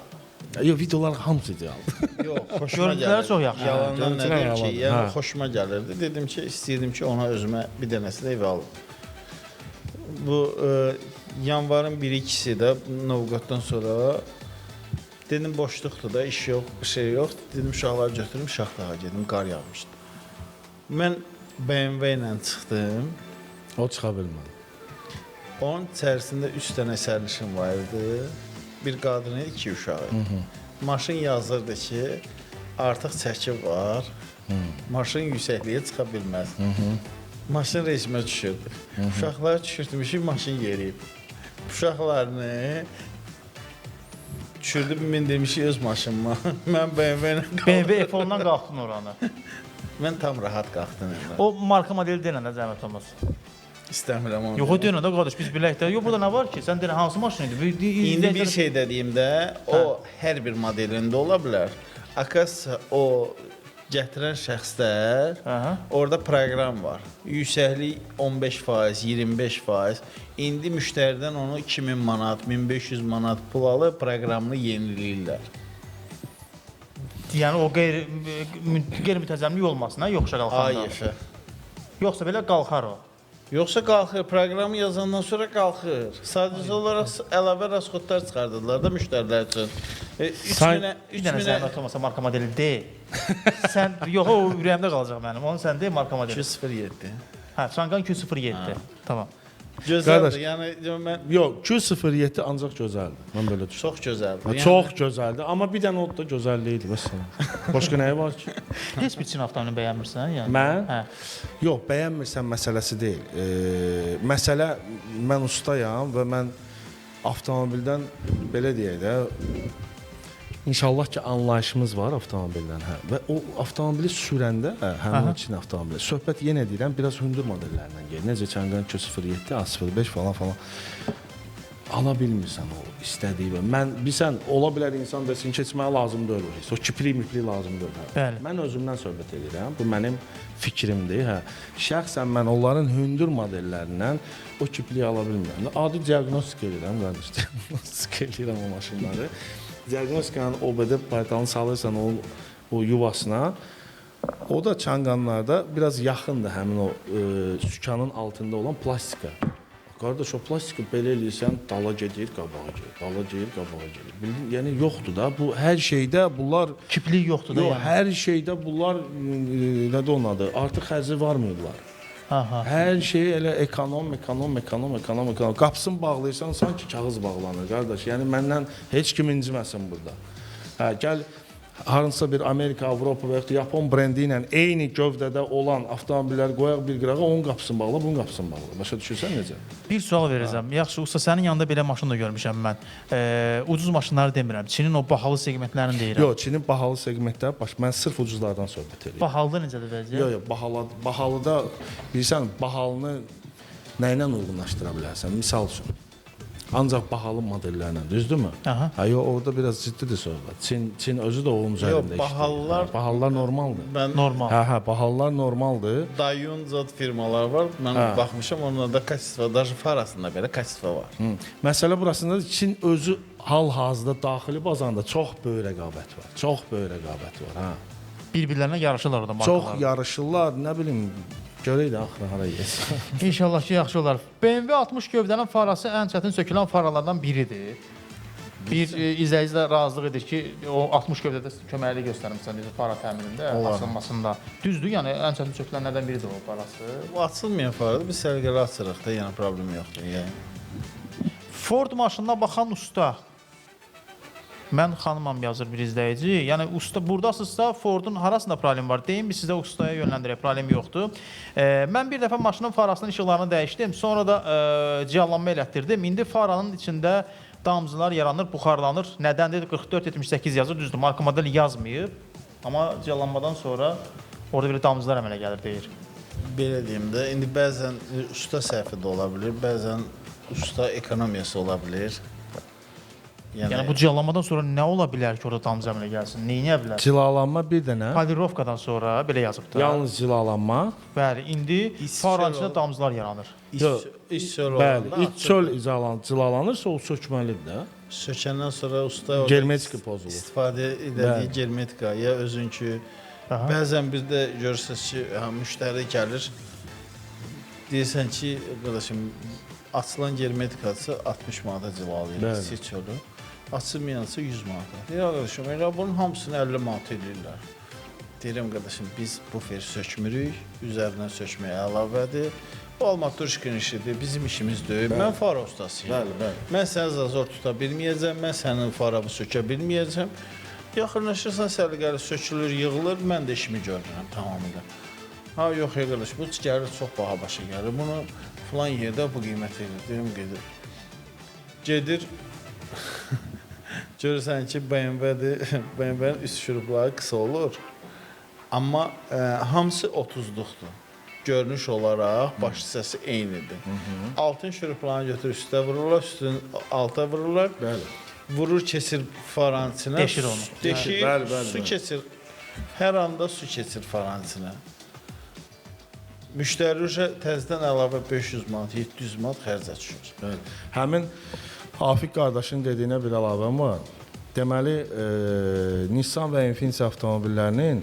Yox, videolar hamısı idealdır. Yox, xoşuma Görüntüləri gəlirdi. çox yaxşı. Yalandan Görüntülər dedim ki, yalan. yəni xoşuma gəlirdi. Dedim ki, istəyirdim ki, ona özümə bir dənəsi də ev alım. Bu yanvarın 1-2-si də Novqatdan sonra dedim boşluqdur da, iş yox, bir şey yox. Dedim uşaqları götürüm, Şaxdağa gedim, qar yağmışdı. Mən BMW ilə çıxdım. O çıxa bilmədi. Onun içərisində 3 dənə sərnişin var idi. Bir qadın idi, 2 uşağı idi. Maşın yazırdı ki, artıq çəki var. Maşın yüksəkliyə çıxa bilməz. Maşın rejimə düşürdü. Uşaqlar düşürtmüş, maşın yeriyib. Uşaqlarını düşürdüm, min demişik öz maşınıma. Mən BMW-lə BMW F10-dan qalxdın oranı. mən tam rahat qalxdım. O marka modeli deyəndə zəhmət olmaz. İstəmirəm onu. Yox, o deyəndə qardaş biz bilək də. Yox, burada nə var ki? Sən deyən hansı maşın idi? İndi bir şey dediyimdə, o hər bir modelində ola bilər. Akasya o gətirən şəxslər, orada proqram var. Yüksəklik 15%, 25%. İndi müştəridən onu 2000 manat, 1500 manat pul alıb proqramını yeniləyirlər. Yəni o qeyri-mütəzəmlik olmasın, yoxsa qalxanda? Hayır. Yoxsa belə qalxar o. Yoxsa qalxır, proqramı yazandan sonra qalxır. Sadəcə olaraq əlavə rasxodlar çıxardırlar da müştərilər üçün. 3000-ə Bir dənə zəhmət olmasa marka modeli deyil. Sən, yox, o ürəyimdə qalacaq mənim. Onu sən deyil marka modeli. 207. Hə, Çanqan 207. Tamam. Gözəldir. Yəni mən Yox, 207 ancaq gözəldir. Mən belə düşünürəm. çox gözəldir. Çox gözəldir, amma bir dənə o da gözəl deyil məsələn. Başqa nəyi var ki? Heç bir Çin avtomobilini bəyənmirsən, yəni? Mən? Hə. Yox, bəyənmirsən məsələsi deyil. Məsələ mən ustayam və mən avtomobildən belə deyək də İnşallah ki anlayışımız var avtomobildən, hə. Və o avtomobili sürəndə, həmin Çin avtomobili, söhbət yenə deyirəm, biraz hündür modellərindən gedir. Necə Çanqan 207, A05 falan falan. Ala bilmirsən o istədiyi. Mən bilsən, ola bilər insan desin, keçməyə lazım deyil o his. O kipli lazım deyil. Hə. Bəli. Mən özümdən söhbət edirəm. Bu mənim fikrimdir, hə. Şəxsən mən onların hündür modellərindən o kipliyi ala bilmirəm. Adi diaqnostik edirəm, qardaş. Diaqnostik edirəm o maşınları. Diaqnostikanın OBD paytalını salırsan o yuvasına, o da Çanqanlarda biraz yaxındır həmin o sükanın altında olan plastika. Qardaş, o plastika belə eləyirsən, dala gedir, qabağa gedir, dala gedir, qabağa gedir. Bildin, yəni yoxdur da, bu hər şeydə bunlar... Kiplik yoxdur da Yox, yəni. hər şeydə bunlar, nədə onun adı, artıq xərci varmıydılar. Aha. Hər şey elə ekonom. Qapısını bağlayırsan, sanki kağız bağlanır, qardaş. Yəni məndən heç kim inciməsin burada. Hə, gəl hansısa bir Amerika, Avropa və ya Yapon brendi ilə eyni gövdədə olan avtomobillər qoyaq bir qırağa, onun qapısını bağla, bunun qapısını bağla. Başa düşürsən necə? Bir sual verəcəm. Yaxşı, usta sənin yanında belə maşın da görmüşəm mən. Ucuz maşınları demirəm. Çinin o bahalı segmentlərini deyirəm. Yox, Çinin bahalı segmentləri mən sırf ucuzlardan söhbət edirəm. Bahalıda necədir vəziyyət? Yox, bahalıda bilirsən, bahalını nə ilə uyğunlaşdıra bilərsən? Misal üçün, ancaq bahalı modellərlə, düzdürmü? Aha. Ha, yox, orada biraz ciddidir söhbət. Çin özü də onun üzərində işləyir. Bahalılar normaldır. Normal. Hə, bahalılar normaldır. Dayun zad firmalar var. Mən baxmışam, onlarda kачество, даже farasında belə kачество var. Məsələ burasındadır. Çin özü hal-hazırda daxili bazarında çox böyük rəqabət var. Çox böyük rəqabət var, hə. Bir-birlərinə yarışırlar orada markalar. Çox yarışırlar, nə bilim, görək də axırı hara yesin. İnşallah ki, yaxşı olar. BMW 60 gövdənin farası ən çətin sökülən faralardan biridir. Bir izləyici də razılıq edir ki, o 60 gövdədə köməkli göstərmişsən bizə fara təminində, açılmasında. Düzdür, yəni ən çətin sökülənlərdən biridir o farası. O açılmayan faradır, biz sərgəli açırıq da, yəni problem yoxdur. Yəni. Ford maşınına baxan usta. Mən xanımam yazır bir izləyici. Yəni usta burdasınızsa Fordun harasında problem var? Deyim biz sizə ustaya yönləndirək, problem yoxdur. Mən bir dəfə maşının farasının işıqlarını dəyişdim. Sonra da cilallanma elətdirdim. İndi faranın içində damcılar yaranır, buxarlanır. Nədəndir? 4478 yazır. Düzdür, marka model yazmayıb. Amma cilallanmadan sonra orada belə damcılar əmələ gəlir deyir. Belə deyim də, indi bəzən usta səhvi də ola bilir, bəzən usta ekonomiyası ola bilir. Yəni bu cilallanmadan sonra nə ola bilər ki, orada damcı əmələ gəlsin? Neyinə bilər? Cilalanma bir dənə. Polirovkadan sonra belə yazıb da. Yalnız cilalanma. Bəli, indi faranın içində damcılar yaranır. İş çöl Bəli, olanda iç çöl cilalanırsa o sökməlidir də. sökəndən sonra usta Germetika pozulur. İstifadə etdiyi germetika ya özünkü. Bəzən bir də görürsünüz ki, müştəri gəlir. Deyirsən ki, qardaşım, açılan germetikası 60 manata cilalayır, iç çölü. Açılmayansa 100 manata. Ya qardaşım, elə bunun hamısını 50 manata edirlər. Deyirəm qardaşım, biz bufer sökmürük, üzərindən sökməyə əlavədir. Bu almaturşkin işidir, bizim işimiz deyil. Mən fara ustasıyım. Mən səni zazor tuta bilməyəcəm, mən sənin faramı sökə bilməyəcəm. Yaxınlaşırsan, səliqəli sökülür, yığılır, mən də işimi görürəm tamamilə. Ha, yox ya qardaş, bu gəlir çox baha başa gəlir. Bunu filan yerdə bu qiymət edir, deyirəm gedir. Gedir, görürsən ki, BMW-nin üst şurupları qısa olur. Amma hamısı 30-luqdur. Görünüş olaraq baş hissəsi eynidir. Altın şuruplarını götürür üstə vururlar, üstün alta vururlar. Bəli. Vurur, keçir faranın içinə. Deşir onu. Deşir, Bəli. su keçir. Hər anda su keçir faranın içinə. Müştəri təzədən əlavə 500 manat, 700 manat xərcə düşür. Bəli. Həmin Afiq qardaşın dediyinə bir əlavəm var. Deməli, Nissan və Infiniti avtomobillərinin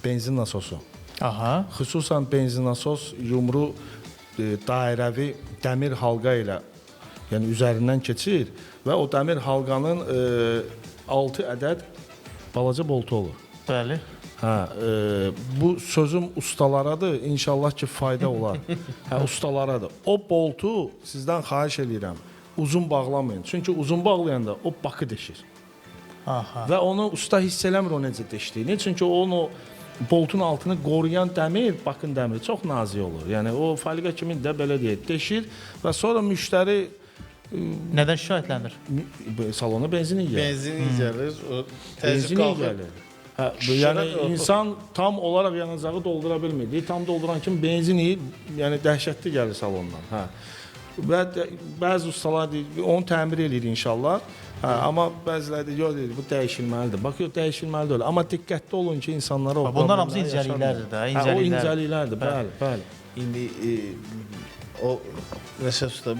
benzin nasosu, Aha. xüsusən benzin nasos yumru dairəvi dəmir halqa ilə, yəni üzərindən keçir və o dəmir halqanın 6 ədəd balaca boltu olur. Bəli. Hə, bu sözüm ustalaradır. İnşallah ki fayda olar. Hə, ustalaradır. O boltu sizdən xahiş edirəm, uzun bağlamayın. Çünki uzun bağlayanda o bakı deşir. Aha. Və onu usta hiss eləmir o necə deşdiyini. Çünki onun o boltun altını qoruyan dəmir, bakın dəmiri çox nazik olur. Yəni o faliqa kimi də belə deyək, deşir və sonra müştəri Nədən şikayətlənir? salona benzin yeyir. Benzin gəlir, o Benzin təzyiq qalxır. gəlir. Hə, yəni insan tam olaraq yanacağı doldura bilmir. Tam dolduran kimi benzin yeyir, yəni dəhşətli gəlir salondan. Hə. Və bəzi ustalar deyir, onu təmir eləyir inşallah. Hə, amma bəziləri deyir, yox deyir, bu dəyişilməlidir. Bax, yox dəyişilməli deyil. Amma diqqətli olun ki, insanlara o Bunlar hamısı incəliklərdir də, incəliklər. O incəliklərdir, bəli, bəli. İndi o Rəşad usta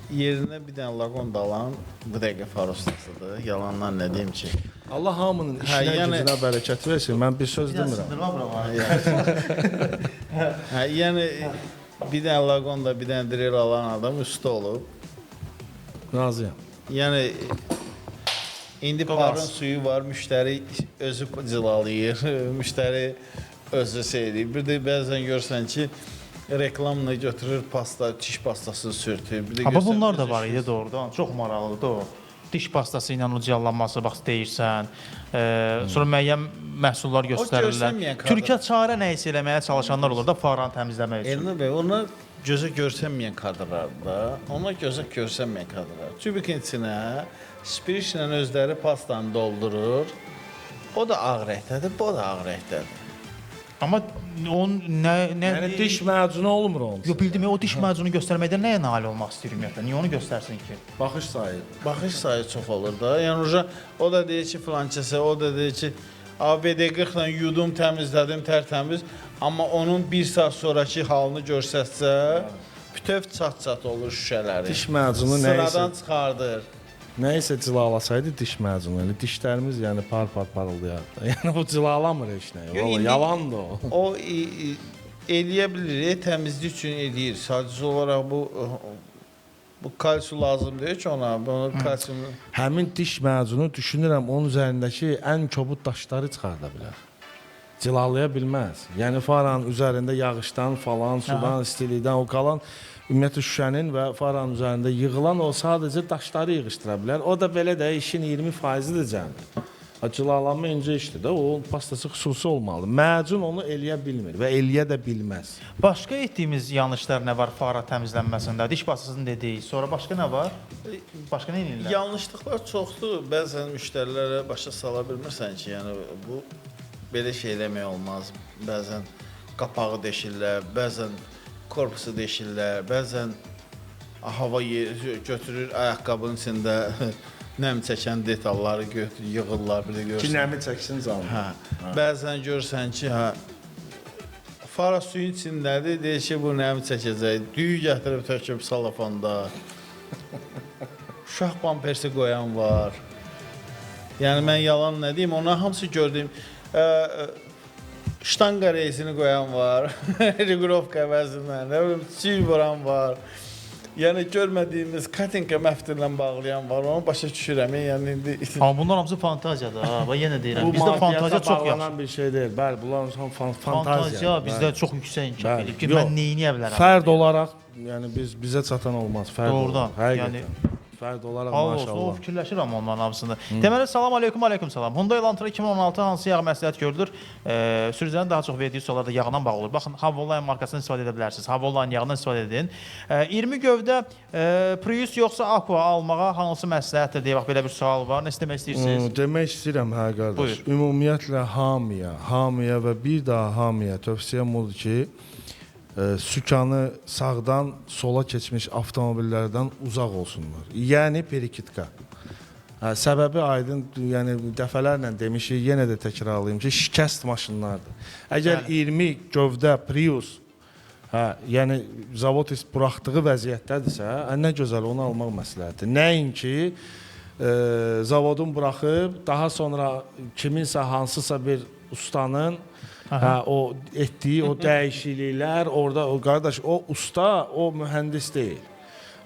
yerinə bir dənə laqon da alan bu dəqiqə far ustasıdır. Yalandan nə deyim ki? Allah hamının işinə, yəni- gücünə bərəkət versin. Mən bir söz demirəm. Sındırma bura var. Hə, yəni bir dənə laqon da bir dənə drill alan adam usta olub. Razıyam. Yəni indi parın suyu var, müştəri özü cilalayır, müştəri özü eləyir. Bir də bəzən görsən ki, reklamla götürür pasta, diş pastasını sürtür. Bir də Amma görsən bunlar da özü var idi doğrudan. Çox maraqlıdır o. Diş pastası ilə o cilallanması bax deyirsən. Sonra müəyyən məhsullar göstərirlər. görsənməyən kadr. Türkiyə çarə nə isə eləməyə çalışanlar olur da faranı təmizləmək üçün. Elnur bəy, onlar gözə görsənməyən kadrlardır da. Onlar gözə görsənməyən kadrlar. Tübükin içinə spirişlə özləri pastanı doldurur. O da ağ rəngdədir, bu da ağ rəngdədir. Amma onun nə Yəni diş macunu olmur onun. Yo bildim o diş macunu göstərməkdən nəyə nail olmaq istəyir ümumiyyətlə? Niyə onu göstərsin ki? Baxış sayı. Baxış sayı çox olur da. Yəni o da deyir ki, filankəsə, o da deyir ki, ABD40 ilə yudum, təmizlədim, tərtəmiz. Amma onun 1 saat sonraki halını görsətsə, bütöv çat-çat olur şüşələri. Diş macunu Sıradan nəyisə, çıxardır. nəyisə cilalasaydı diş macunu, yəni dişlərimiz yəni par-par parıldayardı. Yəni bu cilalamır heç nə. Yo, Vallahi indi- yalandır o. O eləyə bilir, təmizlik üçün eləyir. Sadəcə olaraq bu kalsium lazım deyil ki ona. Bunu kalsium Həmin diş macunu düşünürəm onun üzərindəki ən kobud daşları çıxarda bilər. Cilalaya bilməz. Yəni faranın üzərində yağışdan falan, sudan, istilikdən o qalan ümumiyyətlə şüşənin və faranın üzərində yığılan o sadəcə daşları yığışdıra bilər. O da belə də işin 20%-idir cəmi. Cilalanma incə işdir də, o pastası xüsusi olmalı. Macun onu eləyə bilmir və eləyə də bilməz. Başqa etdiyimiz yanlışlar nə var fara təmizlənməsində? Diş pastasını dedik. Sonra başqa nə var? Başqa nə edirlər? yanlışlıqlar çoxdur. Bəzən müştərilərə başa sala bilmirsən ki, yəni bu belə şey eləmək olmaz. Bəzən qapağı deşirlər, bəzən korpusu deşirlər, bəzən hava götürür ayaqqabının içində nəm çəkən detalları yığırlar, bir də Ki görürsən. nəmi çəksin canım. Hə. Bəzən görürsən ki, fara suyun içindədir, deyir ki, bu nəmi çəkəcək. Düyü gətirib töküb salafanda. Uşaq pampersi qoyan var. Yəni mən yalan nə deyim, ona hamısı gördüm. Ştanga reysini qoyan var. Regulovka əvəzinə, nə bilim, çiy vuran var. Yəni görmədiyimiz katinka məftillə bağlayan var. Onu başa düşürəm. Yəni indi Amma bunlar hamısı fantaziyadır. Ha, bax yenə deyirəm. Bu Bizdə fantaziya fantaziya çox yaxşı. bağlanan bir şey deyil. Bəli, bunlar fantaziya. Fantaziya bizdə çox yüksək inkişaf Bəli. edib ki, Yox, mən nə edə bilərəm? Fərd olaraq, yəni bizə çatan olmaz. Fərd Doğrudan. olaraq, Yəni həqiqətən. fərd olaraq Allah olsun, o maşallah. fikirləşirəm onların hamısını. Deməli, salam aleykum, aleykum salam. Hyundai Elantra 2016 hansı yağ məsləhət görülür? Sürücülərin daha çox verdiyi suallarda yağdan bağlı olur. Baxın, Havoline markasından istifadə edə bilərsiniz. Havoline yağından istifadə edin. 20 gövdə Prius yoxsa Aqua almağa hansı məsləhətdir deyə bax, belə bir sual var. Nə demək istəyirsiniz? Demək istəyirəm, hə qardaş. Buyur. Ümumiyyətlə hamıya və bir daha hamıya tövsiyəm odur ki, sükanı sağdan sola keçmiş avtomobillərdən uzaq olsunlar. Yəni perikitka. Səbəbi aydın, yəni dəfələrlə demişik, yenə də təkrarlayım ki, şikəst maşınlardır. Əgər 20 gövdə Prius, yəni zavod buraxdığı vəziyyətdədirsə, nə gözəl onu almaq məsləhətdir. Nəinki zavodun buraxıb, daha sonra kiminsə hansısa bir ustanın o etdiyi o dəyişikliklər, orada o qardaş, o usta, o mühəndis deyil.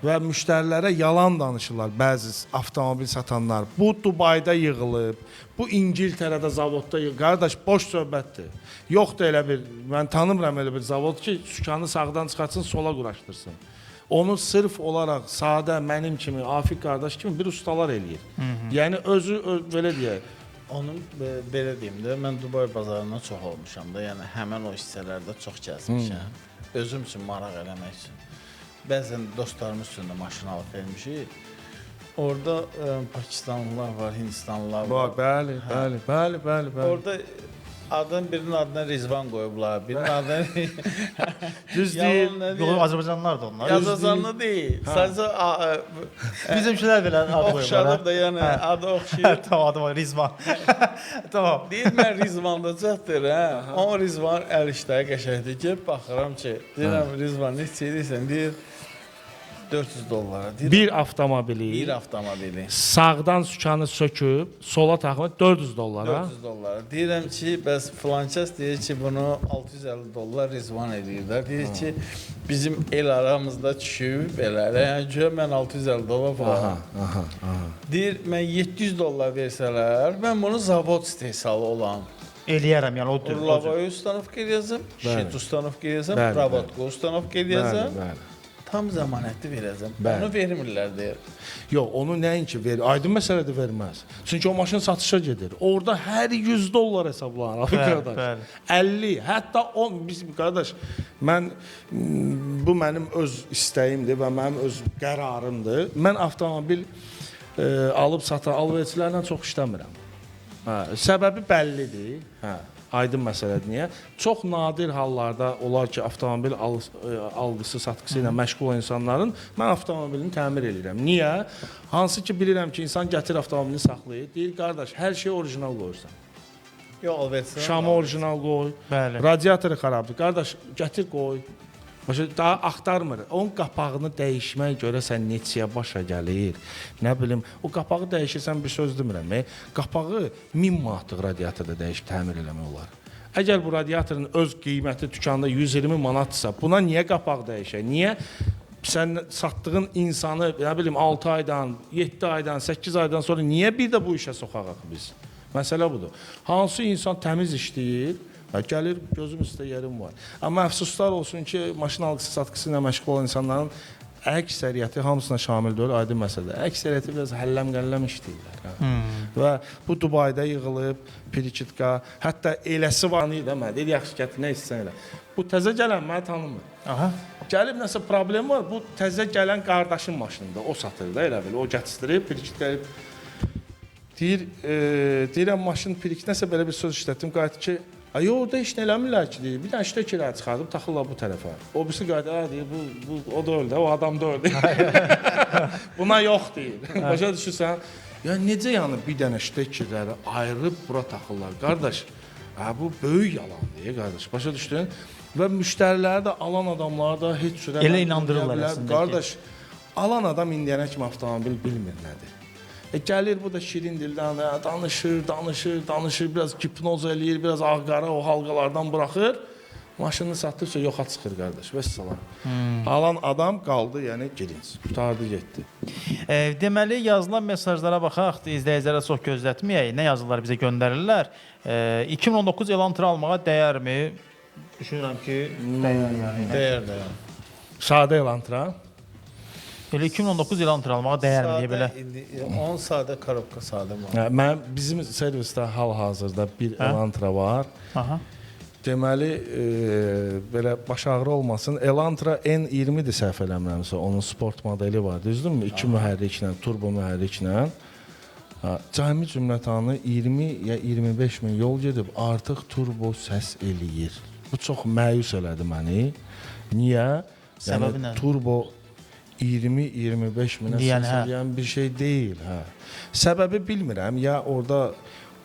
Və müştərilərə yalan danışırlar bəzi avtomobil satanlar. Bu Dubayda yığılıb, bu İngiltərədə zavodda yığılıb. Qardaş, boş söhbətdir. Yoxdur elə bir, mən tanımıram elə bir zavod ki, sükanı sağdan çıxartsın, sola quraşdırsın. Onu sırf olaraq sadə mənim kimi, Afiq qardaş kimi bir ustalar eləyir. Yəni özü belə deyək. Onun belə deyim də, mən Dubay bazarına çox olmuşam da, yəni həmin o hissələrdə çox gəzmişəm. Özüm üçün maraq eləmək üçün. Bəzən dostlarımız üçün də maşın alıb vermişik. Orada Pakistanlılar var, Hindistanlılar var. Bəli. Orada birinin adına Rizvan qoyublar, birinin adına Düz deyil. Yox, Azərbaycanlılar da onlar. Yazazanlı deyil. Sadəcə Bizimkilər belə ad qoyurlar. oxşadır da, yəni adı oxşayır. Tamam, adı var, Rizvan. Tamam. Deyir, mən Rizvanda çatdır, hə? O Rizvan əl işləri qəşəkdir ki, baxıram ki, deyirəm, Rizvan neçə edirsən, deyir, $400. Deyir, Bir avtomobili bir avtomobili. sağdan sükanı söküb, sola taxmaq $400. $400. Deyirəm ki, bəs filankəs deyir ki, bunu $650 Rizvan edirlər. Deyir ki, bizim el aramızda düşüb belə. Yəni ki, mən $650 falan. Deyir, mən $700 versələr, mən bunu zavod istehsalı olan Eləyərəm, yəni o tür. Urlavoy ustanovka eləyəcəm, Şit ustanovka eləyəcəm, Bəli, Pravodka ustanovka eləyəcəm. Bəli. Tam zəmanətli verəcəm. Bəli. Onu vermirlər deyir. Yox, onu nəinki verir. Aydın məsələdir, verməz. Çünki o maşın satışa gedir. Orada hər $100 hesablanır. Bəli. 50, hətta 10 bizim qardaş, mən bu mənim öz istəyimdir və mənim öz qərarımdır. Mən avtomobil alıb satan alverçilərlə çox işləmirəm. Səbəbi bəllidir. Aydın məsələdir. Niyə? Çox nadir hallarda olar ki, avtomobil alqısı, satqısı ilə məşğul olan insanların mən avtomobilini təmir edirəm. Niyə? Hansı ki, bilirəm ki, insan gətir avtomobilini saxlayır. Deyir, qardaş, hər şey orijinal qoyursan. Yox, alverçilər. Şamı orijinal qoy. Bəli. Radiatoru xarabdır. Qardaş, gətir qoy. Başa daha axtarmır. Onun qapağını dəyişmək görəsən neçəyə başa gəlir. Nə bilim, o qapağı dəyişirsən bir söz demirəm. Qapağı 1000 manatlıq radiatorda dəyişib təmir eləmək olar. Əgər bu radiatorun öz qiyməti dükanda 120 manatdırsa, buna niyə qapaq dəyişək? Niyə sən satdığın insanı, nə bilim, 6 aydan, 7 aydan, 8 aydan sonra niyə bir də bu işə soxaq biz? Məsələ budur. Hansı insan təmiz işləyir, gəlir, gözüm üstə yerim var. Amma əfsuslar olsun ki, maşın alqısı, satqısı ilə məşğul olan insanların əksəriyyəti hamısına şamil deyil, aydın məsələdir. Əksəriyyəti biraz həlləm-qəlləm işləyirlər. Və bu Dubayda yığılıb, perikitka, hətta eləsi var, deyir, yaxşı gətir, nə istəyən elə. Bu təzə gələn mənə tanımır. Gəlib nəsə problem var, bu təzə gələn qardaşın maşınında, o satır da elə bil, o gətirib, perikitkayıb. Deyirəm, maşın perikitka, nəsə belə bir söz işlətdim, qayıtdı ki, orada heç nə eləmirlər ki, deyir. Bir dənə ştökələr çıxardım, taxırlar bu tərəfə. O birisi qayda deyir, o da öldü, o adam da öldü. Buna yox deyir. Başa düşürsən? Yəni necə yəni bir dənə ştökələri ayırıb bura taxırlar? Qardaş, bu böyük yalandır, qardaş. Başa düşdün? Və müştəriləri də alan adamları da heç sürə elə inandırırlar əslində. Qardaş, alan adam indiyənə kimi avtomobil bilmir nədir. Gəlir bu da şirin dildən danışır, biraz hipnoz eləyir, biraz ağqara o halqalardan buraxır. Maşını satdıqca yoxa çıxır qardaş. Vəssalam. Alan adam qaldı, yəni girinc. Qutardı, getdi. Deməli, yazılan mesajlara baxaq, izləyicilərə çox gözlətməyək. Nə yazırlar bizə göndərirlər? 2019 Elantra almağa dəyərmi? Düşünürəm ki, dəyər yəni. Dəyər. Sadə Elantra. Elə 2019 Elantra almağa dəyərli belə. indi 10 sadə korobka sadə var. Mən bizim servisdə hal-hazırda bir Elantra var. Aha. Deməli, belə baş ağrı olmasın. Elantra N20-dir səhv eləmirəmsə, onun sport modeli var, düzdürmü? 2 mühərriklə, turbo mühərriklə. Cəmi cümlətanı 20 ya 25 min yol gedib, artıq turbo səs eləyir. Bu çox məyus elədi məni. Niyə? Səbəbi nədir? Turbo 20-25 minə Yəni, səs eləyən bir şey deyil. Səbəbi bilmirəm, ya orada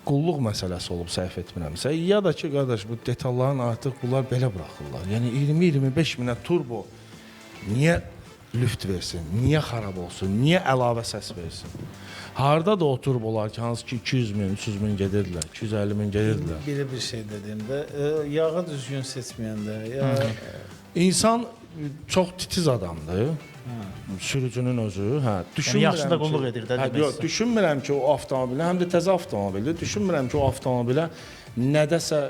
qulluq məsələsi olub səhv etmirəmsə, ya da ki, qardaş, bu detalların artıq bunlar belə buraxırlar. Yəni 20-25 minə turbo niyə lüft versin, niyə xarab olsun, niyə əlavə səs versin? Harda da o turbolar ki, hansı ki 200 min, 300 min gedirdilər, 250 min gedirdilər. Belə bir şey dediyimdə, yağı düzgün seçməyəndə, ya İnsan çox titiz adamdır. Sürücünün özü, düşünmürəm Yəni, yaxşı da qulluq edir də demək yox, düşünmürəm ki, o avtomobilə, həm də təzə avtomobildir, düşünmürəm ki, o avtomobilə nədəsə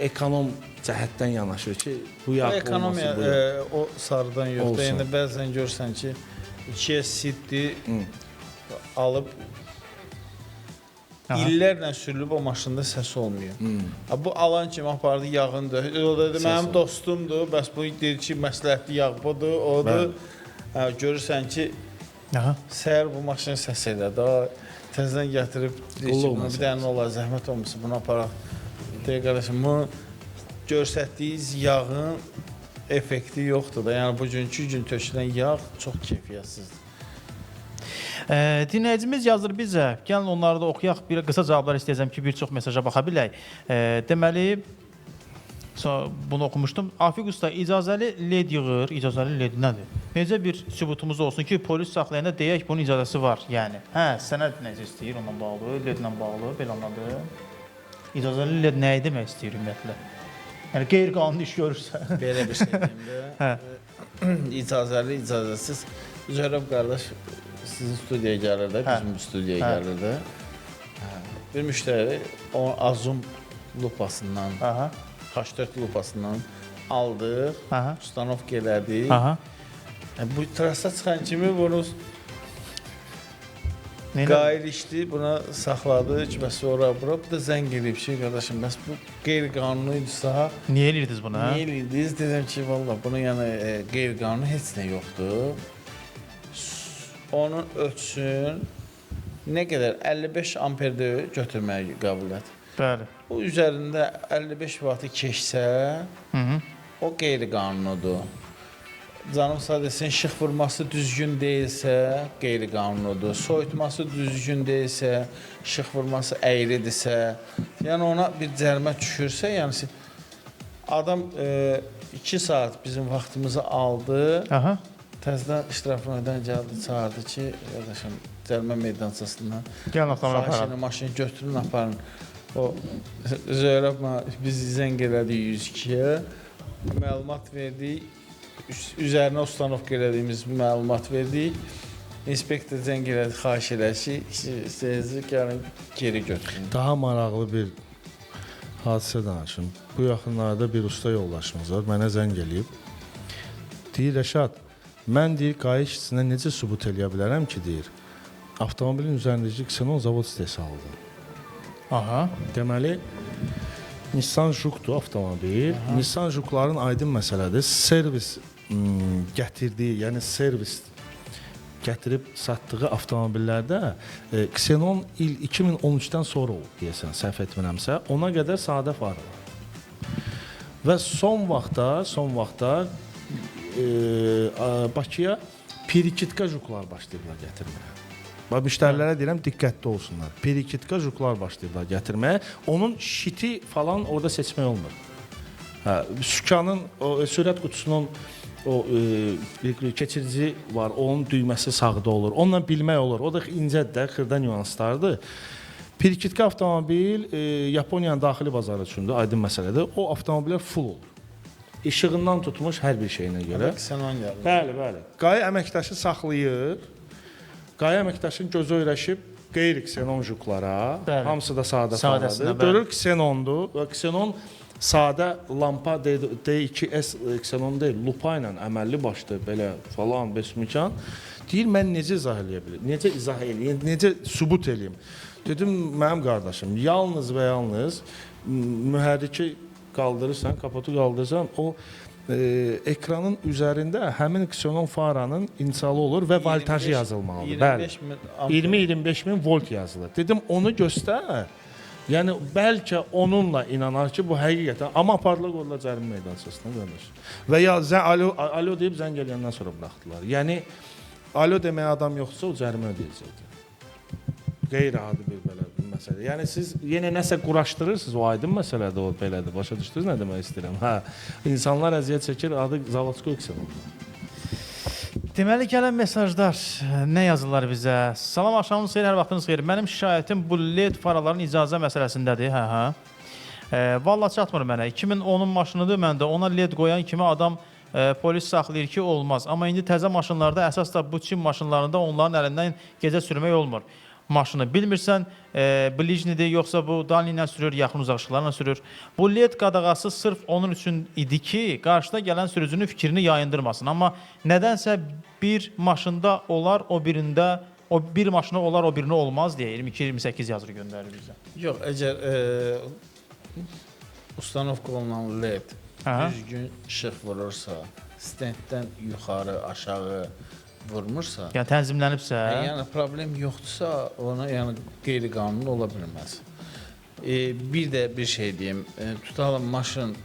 ekonom cəhətdən yanaşır ki, bu yağ ekonomiya olmasın, o sarıdan yoxdur. Olsun. Yəni bəzən görsən ki, 2-yə siddi alıb illərlə sürülüb o maşında səs olmuyor. Bu alan kimi apardı yağını da. O da dedi, mənim dostumdur, bəs bu deyir ki, məsləhətli yağ budur, odur. Görürsən ki, səhər bu maşını səs elədi. Təzədən gətirib, deyir ki, bir dənə olar, zəhmət olmasa bunu aparaq. Deyir, qardaşım, bunu göstərdiyiniz yağın effekti yoxdur da. Yəni, bugünkü gün tökülən yağ çox keyfiyyətsizdir. Dinləyicimiz yazır bizə. Gəlin onları da oxuyaq. Bir qısa cavablar istəyəcəm ki, bir çox mesaja baxa bilək. Deməli, bunu oxumuşdum. Afiq usta icazəli led yığır. İcazəli led nədir? Necə bir sübutumuz olsun ki, polis saxlayanda deyək bunun icazəsi var. Yəni, sənəd necə istəyir onunla bağlı, ledlə bağlı, belə anladı. İcazəli led nəyi demək istəyir ümumiyyətlə? Yəni, qeyri-qanuni iş görürsə. Belə bir şey deyim də. İcazəli, icazəsiz. Zöhrəb qardaş sizin studiyaya gəlir də, bizim studiyaya gəlir də. Bir müştəri onun Azum lupasından, H4 lupasından aldıq, ustanovka elədik. Bu trasa çıxan kimi bunu qayılışdı, buna saxladı, bəs ora bura. Bu da zəng edib ki, qardaşım, bəs bu qeyri-qanunuydusa... Niyə eləyirdiniz bunu? Niyə eləyirdiniz? Dedim ki, valla bunun yəni qeyri-qanunu heç nə yoxdur. Onun ölçsün, nə qədər 55 amperdə götürməyi qəbul et. Bəli. Bu üzərində 55 vatı keçsə, o qeyri-qanunudur. Canım sadəsin, işıq vurması düzgün deyilsə, qeyri-qanunudur. Soyutması düzgün deyilsə, işıq vurması əyridirsə, yəni ona bir cərimə düşürsə, yəni adam 2 saat bizim vaxtımızı aldı. Təzədən iştirafını ödən gəldi, çağırdı ki, qardaşım, cərimə meydançasından sahişini, maşını götürün, aparın. O Zöhrəblə biz zəng elədik 102-yə, məlumat verdik, üzərinə ustanovka elədiyimiz məlumat verdik. İnspektor zəng elədi, xahiş elədi ki, sizi gəlin geri götürün. Daha maraqlı bir hadisə danışım. Bu yaxınlarda bir usta yoldaşımız var, mənə zəng eləyib. Deyir, Rəşad, mən deyir, qayış içində necə sübut eləyə bilərəm ki, deyir, avtomobilin üzərindəki ksenon zavod istehsalıdır. Deməli, Nissan Juke-dur avtomobil. Nissan Juke-ların aydın məsələdir. Servis gətirdiyi, yəni servis gətirib satdığı avtomobillərdə ksenon il 2013-dən sonra olub, deyəsən, səhv etmirəmsə, ona qədər sadə farı var. Və son vaxtda Bakıya perikitka juklar başlayıblar gətirməyə. Müştərilərə deyirəm, diqqətli olsunlar. Perikitka juklar başlayıblar gətirməyə. Onun şiti falan orada seçmək olmur. Sükanın, sürət qutusunun keçirici var, onun düyməsi sağda olur. Onunla bilmək olur. O da incədir də, xırda nüanslardır. Perikitka avtomobil Yaponiyanın daxili bazarı üçündür, aydın məsələdir. O avtomobillər full olur. İşığından tutmuş hər bir şeyinə görə. Ksenon gəlir. Bəli. Qaya əməkdaşı saxlayır. Qaya əməkdaşın gözü öyrəşib qeyri-ksenon juklara, hamısı da sadə faradır. Görür ksenondur və ksenon sadə lampa D2S ksenon deyil, lupa ilə əməlli başlı belə falan besmikan. Deyir, mən necə izah eləyə bilərəm? Necə izah eləyim? Necə sübut eləyim? Dedim, mənim qardaşım, yalnız və yalnız mühərriki qaldırırsan, kapotu qaldırırsan, o ekranın üzərində həmin ksionon faranın insalı olur və voltajı yazılmalıdır. Bəli. 20-25 min volt yazılır. Dedim, onu göstər. Yəni bəlkə onunla inanar ki, bu həqiqətən, amma apardılar qoydular cərimə meydançasına qardaş. Və ya alo deyib zəng eləyəndən sonra buraxdılar. Yəni alo deməyə adam yoxdursa o cərimə ödəyəcəkdir. Qeyri-adi bir belə bir məsələ. Yəni siz yenə nəsə quraşdırırsınız, o aydın məsələdir, o belədir. Başa düşdünüz nə demək istəyirəm? Hə, insanlar əziyyət çəkir, adı Zavodskoy Ksenondur. Deməli gələn mesajlar nə yazırlar bizə? Salam, axşamınız xeyir, hər vaxtınız xeyir. Mənim şikayətim bu LED faraların icazə məsələsindədir. Vallahi çatmır mənə. 2010-un maşınıdır məndə. Ona LED qoyan kimi adam polis saxlayır ki, olmaz. Amma indi təzə maşınlarda, əsas da bu Çin maşınlarında onların əlindən gecə sürmək olmur. Maşını bilmirsən, Blijnidir, yoxsa bu Dalni ilə sürür, yaxın uzaqışıqlarla sürür. Bu LED qadağası sırf onun üçün idi ki, qarşıda gələn sürücünün fikrini yayındırmasın. Amma nədənsə bir maşında olar, o birində, o bir maşına olar, o birinə olmaz deyə 22-28 yazır göndərir bizə. Yox, əgər ustanovka olunan LED düzgün işıq vurursa, stenddən yuxarı, aşağı vurmursa, yəni tənzimlənibsə, yəni problem yoxdursa, ona yəni qeyri-qanuni ola bilməz. Bir də bir şey deyim, tutalım maşın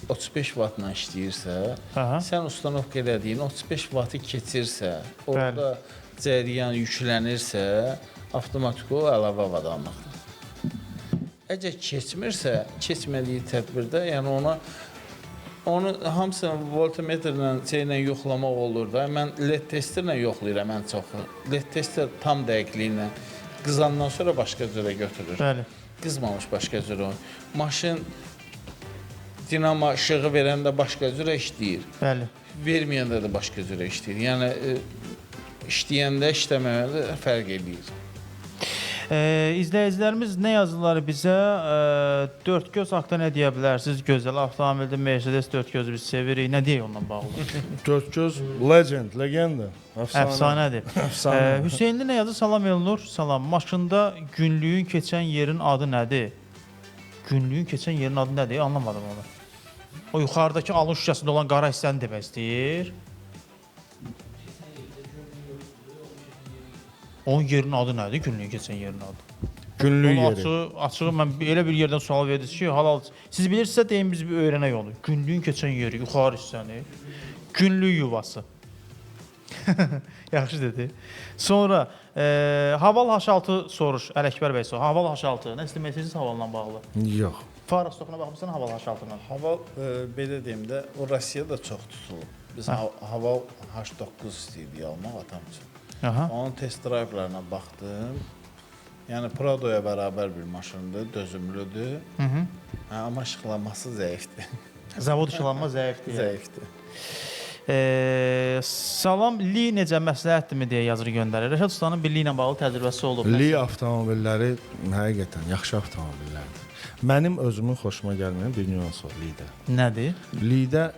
35 vatla işləyirsə, sən ustanovka elədiyin 35 vatı keçirsə, orada cəryan yüklənirsə, avtomatik o əlavə avadanlıqdır. Əgər keçmirsə, keçmədiyi tədbirdə, yəni onu hamısını voltmetrlə yoxlamaq olur da. Mən LED testerlə yoxlayıram ən çoxu. LED tester tam dəqiqliklə qızandan sonra başqa cürə götürür. Bəli. Qızmamış başqa cürə. Maşın dinamo işığı verəndə başqa cürə işləyir. Bəli. Verməyəndə də başqa cürə işləyir. Yəni işləyəndə, işləməmədə fərq eləyir. İzləyicilərimiz nə yazırlar bizə? Dördgöz haqqında nə deyə bilərsiniz? Gözəl avtomobildir, Mercedes dördgözü biz sevirik. Nə deyək ondan bağlı? Dördgöz legenda. Əfsanədir. Hüseynli nə yazır? Salam Elnur. Salam. Maşında günlüyün keçən yerin adı nədir? Günlüyün keçən yerin adı nədir? Anlamadım onu. O yuxarıdakı alın şüşəsində olan qara hissəni demək istəyir. Onun yerin adı nədir? Günlüyün keçən yerin adı. Günlük yeri. Açığı mən elə bir yerdən sual verdiniz ki, halal siz bilirsinizsə deyin biz bir öyrənək onu. Günlüyün keçən yeri, yuxarı hissəni, günlük yuvası. Yaxşı dedi. Sonra Haval H6 soruş Ələkbər bəy soruş. Haval H6 nə istəməyirsiniz havalla bağlı? Yox. Fara stokuna baxmısan Haval H6-la? Haval belə deyim də, o Rusiyada çox tutulub. Biz Haval H9 istəyirdik almaq atam üçün. Onun test drive'larına baxdım. Yəni Prado'ya bərabər bir maşındır, dözümlüdür. Amma işıqlanması zəifdir. Zavod işıqlanma zəifdir. Zəifdir. Salam, Li necə məsləhətdirmi deyə yazır göndərir. Rəşad Ustanın bir Li ilə bağlı təcrübəsi olub. Li avtomobilləri həqiqətən yaxşı avtomobillərdir. Mənim özümün xoşuma gəlməyən bir nüans var Li'də. Nədir? Li'də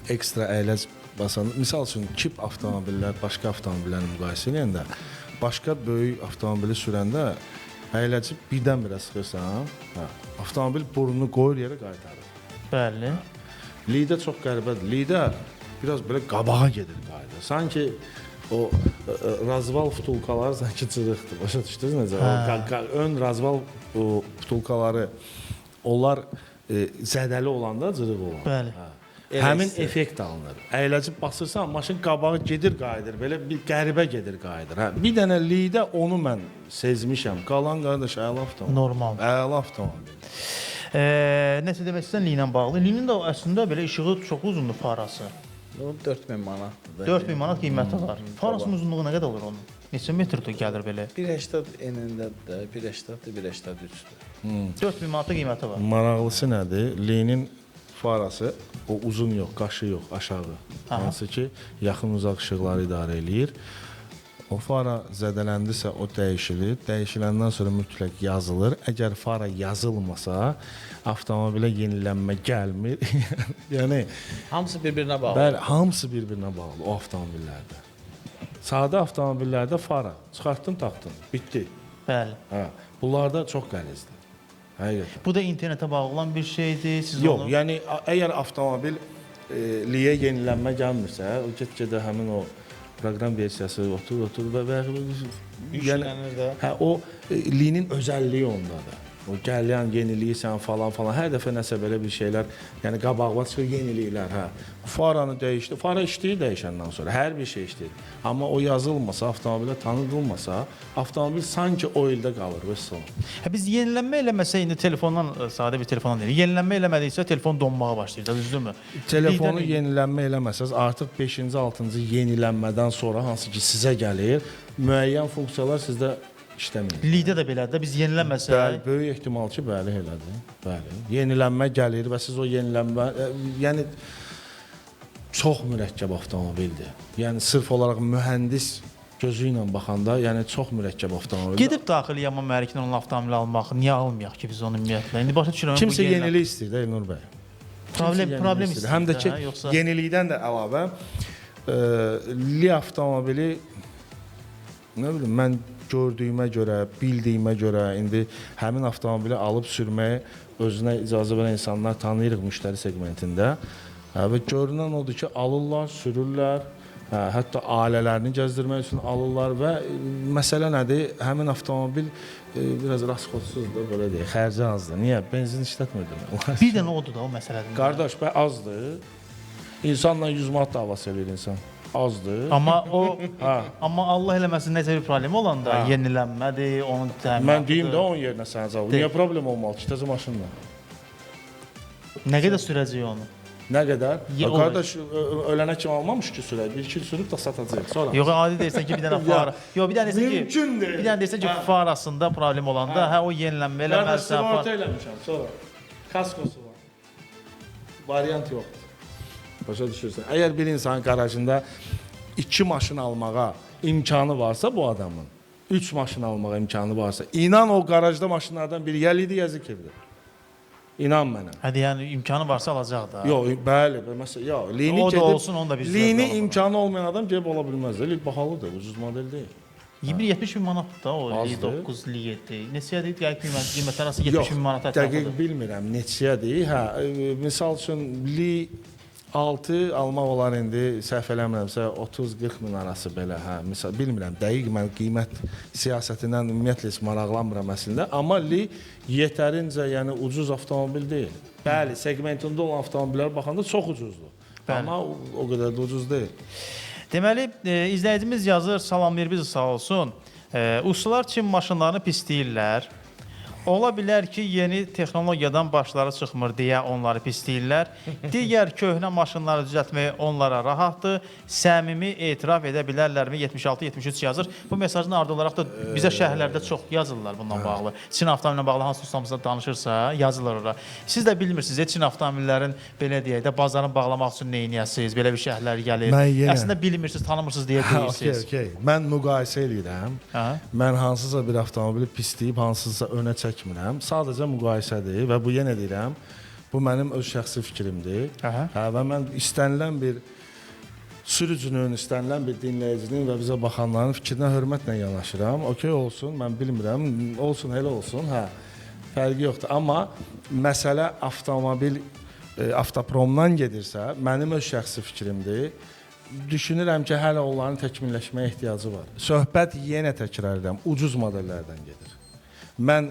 ekstra əyləc basan, misal üçün kip avtomobillər başqa avtomobillərlə müqayisə edəndə, başqa böyük avtomobili sürəndə əyləci birdən-birə sıxırsan, avtomobil burnunu qoyur yerə qaytarır. Bəli. Li'də çox qəribədir. Li'də biraz belə qabağa gedir qayda. Sanki o razval vtulkaları sanki cırıqdır. Başa düşdünüz necə? Ön razval vtulkaları onlar zədəli olanda cırıq olur. Bəli. Həmin effekt alınır. Əyləci basırsan, maşın qabağa gedir, qayıdır. Belə bir qəribə gedir, qayıdır. Bir dənə Li'də onu mən sezmişəm. Qalan qardaş əla avtomobil. Normal. Əla avtomobil. Nəsə demək istəyirsən Li ilə bağlı? Li'nin də əslində belə işığı çox uzundur farası. O 4000 manatdır. 4000 manat qiyməti var. Farasının uzunluğu nə qədər olur onun? Neçə metrdir gəlir belə? 1.80 enindədir, 1.80-dir, 1.83-dür. 4000 manata qiyməti var. Maraqlısı nədir? Li'nin farası o uzun yox, qaşı yox, aşağı. Hansı ki, yaxın uzaq işıqları idarə eləyir. O fara zədələndisə o dəyişilir. Dəyişiləndən sonra mütləq yazılır. Əgər fara yazılmasa, avtomobilə yenilənmə gəlmir. Yəni Hamısı bir-birinə bağlı. bəli, hamısı bir-birinə bağlı o avtomobillərdə. Sadə avtomobillərdə fara çıxartdın, taxdın, bitdi. Bəli. Hə, bunlarda çox qəlizdir. Həqiqətən. Bu da internetə bağlı olan bir şeydir. Siz Yox, onu yəni əgər avtomobil liyə yenilənmə gəlmirsə, o get-gedə həmin o proqram versiyası otur və Yüklənir də. hə o linin özəlliyi ondadır. O gələn yeniliyirsən falan. Hər dəfə nəsə belə bir şeylər, yəni qabaqğa çıxır yeniliyirlər, hə. Faranı dəyişdi. Fara işləyir dəyişəndən sonra, hər bir şey işləyir. Amma o yazılmasa, avtomobilə tanıdılmasa, avtomobil sanki o ildə qalır və son. Biz yenilənmə eləməsə indi telefondan sadə bir telefondan deyil. Yenilənmə eləmədiksə telefon donmağa başlayır da, düzdürmü? Telefonu yenilənmə eləməsəz, artıq 5-ci, 6-cı yenilənmədən sonra hansı ki sizə gəlir, müəyyən funksiyalar sizdə işləmir. Lidə də belədir də, biz yenilənməsə Bəli, böyük ehtimal ki, bəli elədir. Bəli. Yenilənmə gəlir və siz o yenilənmə, yəni çox mürəkkəb avtomobildir. Yəni sırf olaraq mühəndis gözü ilə baxanda, yəni çox mürəkkəb avtomobildir. gedib daxili yanma mühərriklə onun avtomobili almaq, niyə almayaq ki biz onu ümumiyyətlə? İndi başa düşürəm Kimsə yenilik istəyir də Elnur bəy. problem istəyir. Həm də ki, yoxsa yenilikdən də əlavə li avtomobili nə bilim mən gördüyümə görə, bildiyimə görə indi həmin avtomobili alıb sürməyə özünə icazə verən insanlar tanıyırıq müştəri segmentində. Və görünən odur ki, alırlar, sürürlər, hətta ailələrini gəzdirmək üçün alırlar və məsələ nədir? Həmin avtomobil biraz rasxodsuzdur, belə deyək, xərci azdır. Niyə? Benzin işlətmirdir. bir dənə odur da o məsələdir. Qardaş, bəy azdır. İnsanla 100 manat davası eləyir insan. Azdır. Amma o Hə. amma Allah eləməsin necə bir problem olanda yenilənmədir, onun təminatıdır. Mən deyim də onun yerinə sənə cavab. Niyə problem olmalı ki, təzə maşınla? Nə qədər sürəcək onu? Nə qədər? Ye- Qardaş, ölənə kimi almamış ki, sürək. Bir iki il sürüb də satacaq. Sonra. Yox, adi deyirsən ki, bir dənə fara. Yox, bir dənə deyirsən ki, Mümkün deyil. bir dənə deyirsən ki, farasında problem olanda, hə o yenilənmə Qardaş, eləməlisən. sığorta eləmişəm. Sonra kaskosu var. Variant yoxdur. Başa düşürsən. Əgər bir insanın qarajında 2 maşın almağa imkanı varsa bu adamın, 3 maşın almağa imkanı varsa, inan o qarajda maşınlardan biri ya Lidi ya Zikirdir. İnan mənə. Hə yəni imkanı varsa alacaq da. Yox, bəli, məsələn, yox, Lini O da olsun, onu da biz Lini alalım. imkanı olmayan adam gəlib ola bilməz. Lini bahalıdır, ucuz model deyil. 70 min manatdır da o Azdır. 9 7. Neçədir? Qiymət arası 70 min manata dəqiq təxminən. bilmirəm neçədir. Hə, misal üçün Li 6 almaq olar indi səhv eləmirəmsə 30-40 min arası belə. Hə, misal bilmirəm, dəqiq mən qiymət siyasətindən ümumiyyətlə heç maraqlanmıram əslində, amma Li yetərincə, yəni ucuz avtomobil deyil. Bəli, segmentində olan avtomobillərə baxanda çox ucuzdur. Bəli. Amma o qədər də ucuz deyil. Deməli, izləyicimiz yazır, salamlayır bizi sağ olsun. Ustalar Çin maşınlarını pisləyirlər. Ola bilər ki, yeni texnologiyadan başları çıxmır deyə onları pisləyirlər. Digər köhnə maşınları düzəltmək onlara rahatdır. Səmimi etiraf edə bilərlərmi? 76-73 yazır. Bu mesajın ardı olaraq da bizə şəhərlərdə çox yazırlar bundan bağlı. Çin avtomobilinə bağlı hansı ustamızla danışırsa yazılır ora. Siz də bilmirsiniz, Çin avtomobillərin belə deyək də bazarını bağlamaq üçün nə edəsiniz? Belə bir şəhərlər gəlir. Mən yenə- Əslində bilmirsiniz, tanımırsınız deyə deyirsiniz. Okay. Mən müqayisə edirəm. Hə? Mən hansısa bir avtomobili pisləyib hansısa önə çəkmirəm. Sadəcə müqayisədir və bu yenə deyirəm, bu mənim öz şəxsi fikrimdir. Aha. Hə, və mən istənilən bir sürücünün, istənilən bir dinləyicinin və bizə baxanların fikrinə hörmətlə yanaşıram. Okay olsun, mən bilmirəm, olsun, elə olsun. Hə. Fərqi yoxdur. Amma məsələ avtomobil avtopromdan gedirsə, mənim öz şəxsi fikrimdir. Düşünürəm ki, hələ onların təkmilləşməyə ehtiyacı var. Söhbət yenə təkrar edirəm, ucuz modellərdən gedir. Mən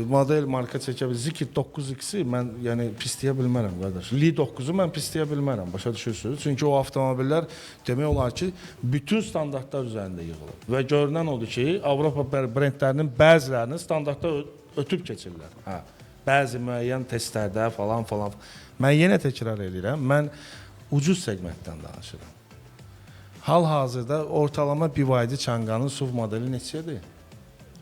model marka çəkə bilirəm. Zikir 9X-i mən yəni pisləyə bilmərəm qardaş. Li 9-u mən pisləyə bilmərəm. Başa düşürsünüz? Çünki o avtomobillər demək olar ki, bütün standartlar üzərində yığılıb. Və görünən odur ki, Avropa brendlərinin bəzilərini standartda ötüb keçirlər. Hə. Bəzi müəyyən testlərdə falan. Mən yenə təkrar edirəm. Mən ucuz segmentdən danışıram. Hal-hazırda ortalama BYD Çanqanın SUV modeli neçədir?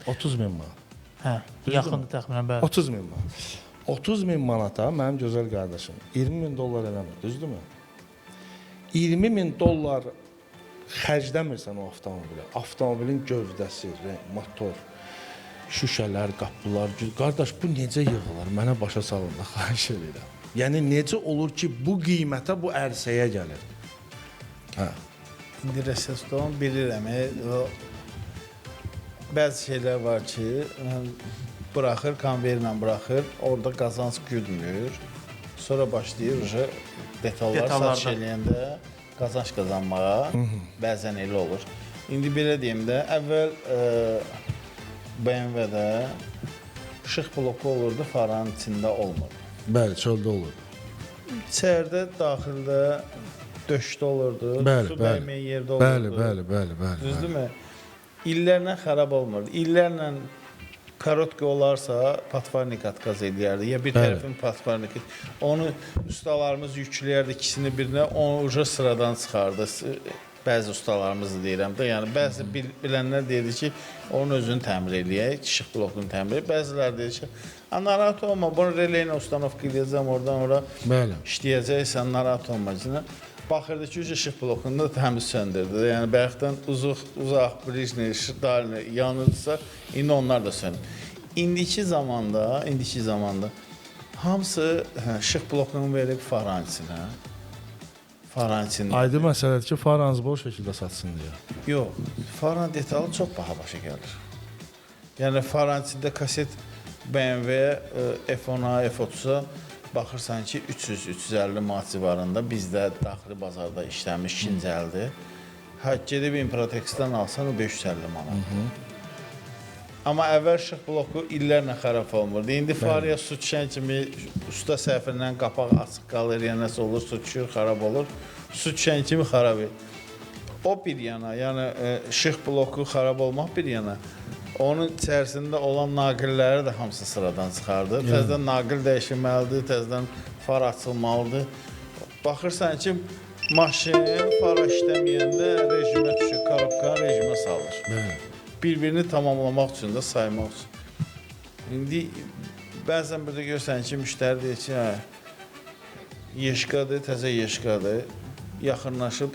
30 min manat. Hə, yaxındır təxminən bəli. 30 min manat. 30 min manata mənim gözəl qardaşım 20 min dollar eləmir, düzdürmü? 20 min dollar xərcləmirsən o avtomobilə. Avtomobilin gövdəsi, motor, şüşələr, qapılar, qardaş bu necə yığılır? Mənə başa salın da xahiş edirəm. Yəni necə olur ki, bu qiymətə bu ərsəyə gəlir? Hə. İndi resepsiyon bilirəm. Bəzi şeylər var ki, buraxır, konveyerlə buraxır, orada qazanc güdmür. Sonra başlayır detallar satış eləyəndə qazanc qazanmağa. Bəzən elə olur. İndi belə deyim də, əvvəl BMW-də işıq bloku olurdu, faranın içində olmurdu. Bəli, çöldə olur. İçəridə, daxildə döşdə olurdu, su dəyməyən yerdə olurdu. Bəli. Düzdürmü? İllərlə xarab olmurdu. İllərlə karotka olarsa patvarnik atkaz eləyərdi. Ya bir tərəfin patvarnik. Onu ustalarımız yükləyərdi ikisini birinə, onu uca sıradan çıxardı. Bəzi ustalarımızı deyirəm də, yəni bəzi bilənlər deyirdi ki, onun özünü təmir eləyək, işıq blokunu təmir eləyək. Bəzilər deyir ki, narahat olma, bunu releylə ustanovka eləyəcəm, oradan ora işləyəcəksən, narahat olma. Baxırdı ki, işıq blokunu da təmiz söndürdü. Yəni bayaqdan uzaq, brijni, dalini yanırsa, indi onlar da söndürdü. İndiki zamanda hamısı işıq blokunu verib faranın içinə. Aydın məsələdir ki, faranızı bol şəkildə satsın deyə. Yox, faran detalı çox baha başa gəlir. Yəni faranın içində kaset BMW F10-a, F30-a baxırsan ki, 300-350 manat civarında bizdə daxili bazarda işlənmiş ikinci əldir. Gedib Improtexdən alsan o 550 manat. Amma əvvəl işıq bloku illərlə xarab olmurdu. İndi faraya su düşən kimi usta səhvindən qapaq açıq qalır, ya nəsə olur, su düşür, xarab olur. Su düşən kimi xarab edir. O bir yana, yəni işıq bloku xarab olmaq bir yana, onun içərisində olan naqilləri də hamısı sıradan çıxardı. Təzədən naqil dəyişilməlidir, təzədən far açılmalıdır. Baxırsan ki, maşın fara işləməyəndə rejimə düşür, korobkanı rejimə salır. Bir-birini tamamlamaq üçün də saymaq üçün. İndi bəzən burada görsən ki, müştəri deyir ki, yeşkadır, təzə yeşkadır, yaxınlaşıb,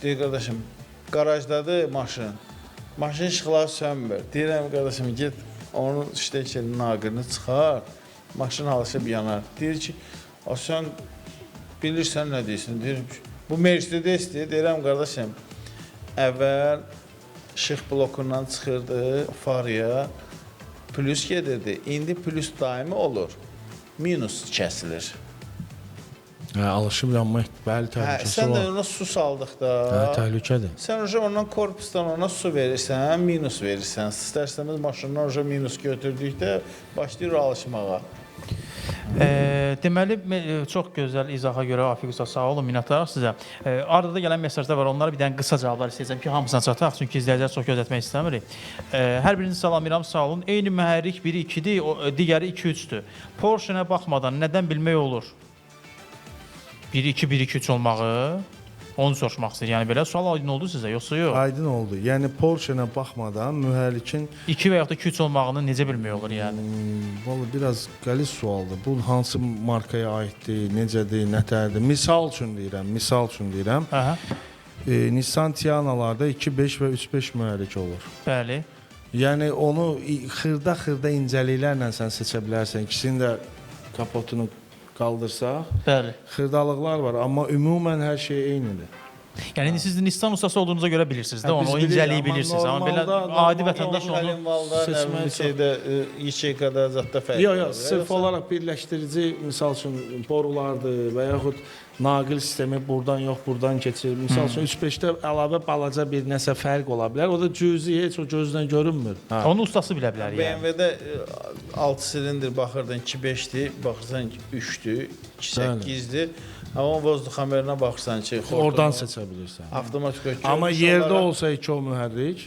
deyir, qardaşım, qarajdadır maşın. Maşın işıqları sönmür. Deyirəm, qardaşım, get, onun işləkəli naqilini çıxar, maşın alışıb yanar. Deyir ki, sən bilirsən nə deyirsən? Deyir, bu Mercedes-dir. Deyirəm, qardaşım, əvvəl işıq blokundan çıxırdı farya, plus gedirdi. İndi plus daimi olur, minus kəsilir. Alışıb yanma bəli təhlükəsi var. Sən də ona su saldıqda, təhlükədir. sən ondan korpusdan ona su verirsən, minus verirsən. İstərsəniz maşından minus götürdükdə başlayır alışmağa. Deməli, çox gözəl izaha görə Afiq usta sağ olun, minnətdarıq sizə. Ardada gələn mesajlar var, onlara bir dənə qısa cavablar istəyəcəm ki, hamısına çataq, çünki izləyicilər çox gözlətmək istəmirik. Hər birinizi salamlayıram, sağ olun. Eyni mühərrik biri 2-dir, digəri 2-3-dür. Porsche-nə baxmadan nədən bilmək olur? 1-2, 1-2-3 olmağı, onu soruşmaq istəyir. Yəni belə sual aydın oldu sizə, yoxsa yox? Aydın oldu. Yəni Porsche-nə baxmadan mühərrikin 2 və yaxud da 2-3 olmağını necə bilmək olur yəni? Vallahi biraz qəliz sualdır. Bu hansı markaya aiddir, necədir, nətərdir? Misal üçün deyirəm. Nissan Tiana'larda 2.5 və 3.5 mühərrik olur. Bəli. Yəni onu xırda incəliklərlə sən seçə bilərsən. İkisinin də kapotunu qaldırsaq, xırdalıqlar var, amma ümumən hər şey eynidir. Yəni indi siz Nissan ustası olduğunuza görə bilirsiniz də, onu, o incəliyi bilirsiniz. Amma belə adi vətəndaş onu seçmək şeydə, İÇK-da zətdə fərq var. Yox, sırf olaraq birləşdirici, misal üçün, borulardır və yaxud naqil sistemi buradan yox, buradan keçir. Misal üçün, 3.5-də əlavə balaca bir nəsə fərq ola bilər. O da cüzi, heç o gözdən görünmür. Onu ustası bilə bilər yəni. BMW-də 6 silindir baxırdan 2.5-dir, baxırsan 3-dür, 2.8-dir. Amma vozdukhamerinə baxırsan ki, oradan seçə bilirsən. Avtomatik ötürür. Amma yerdə olsa 2 o mühərrik,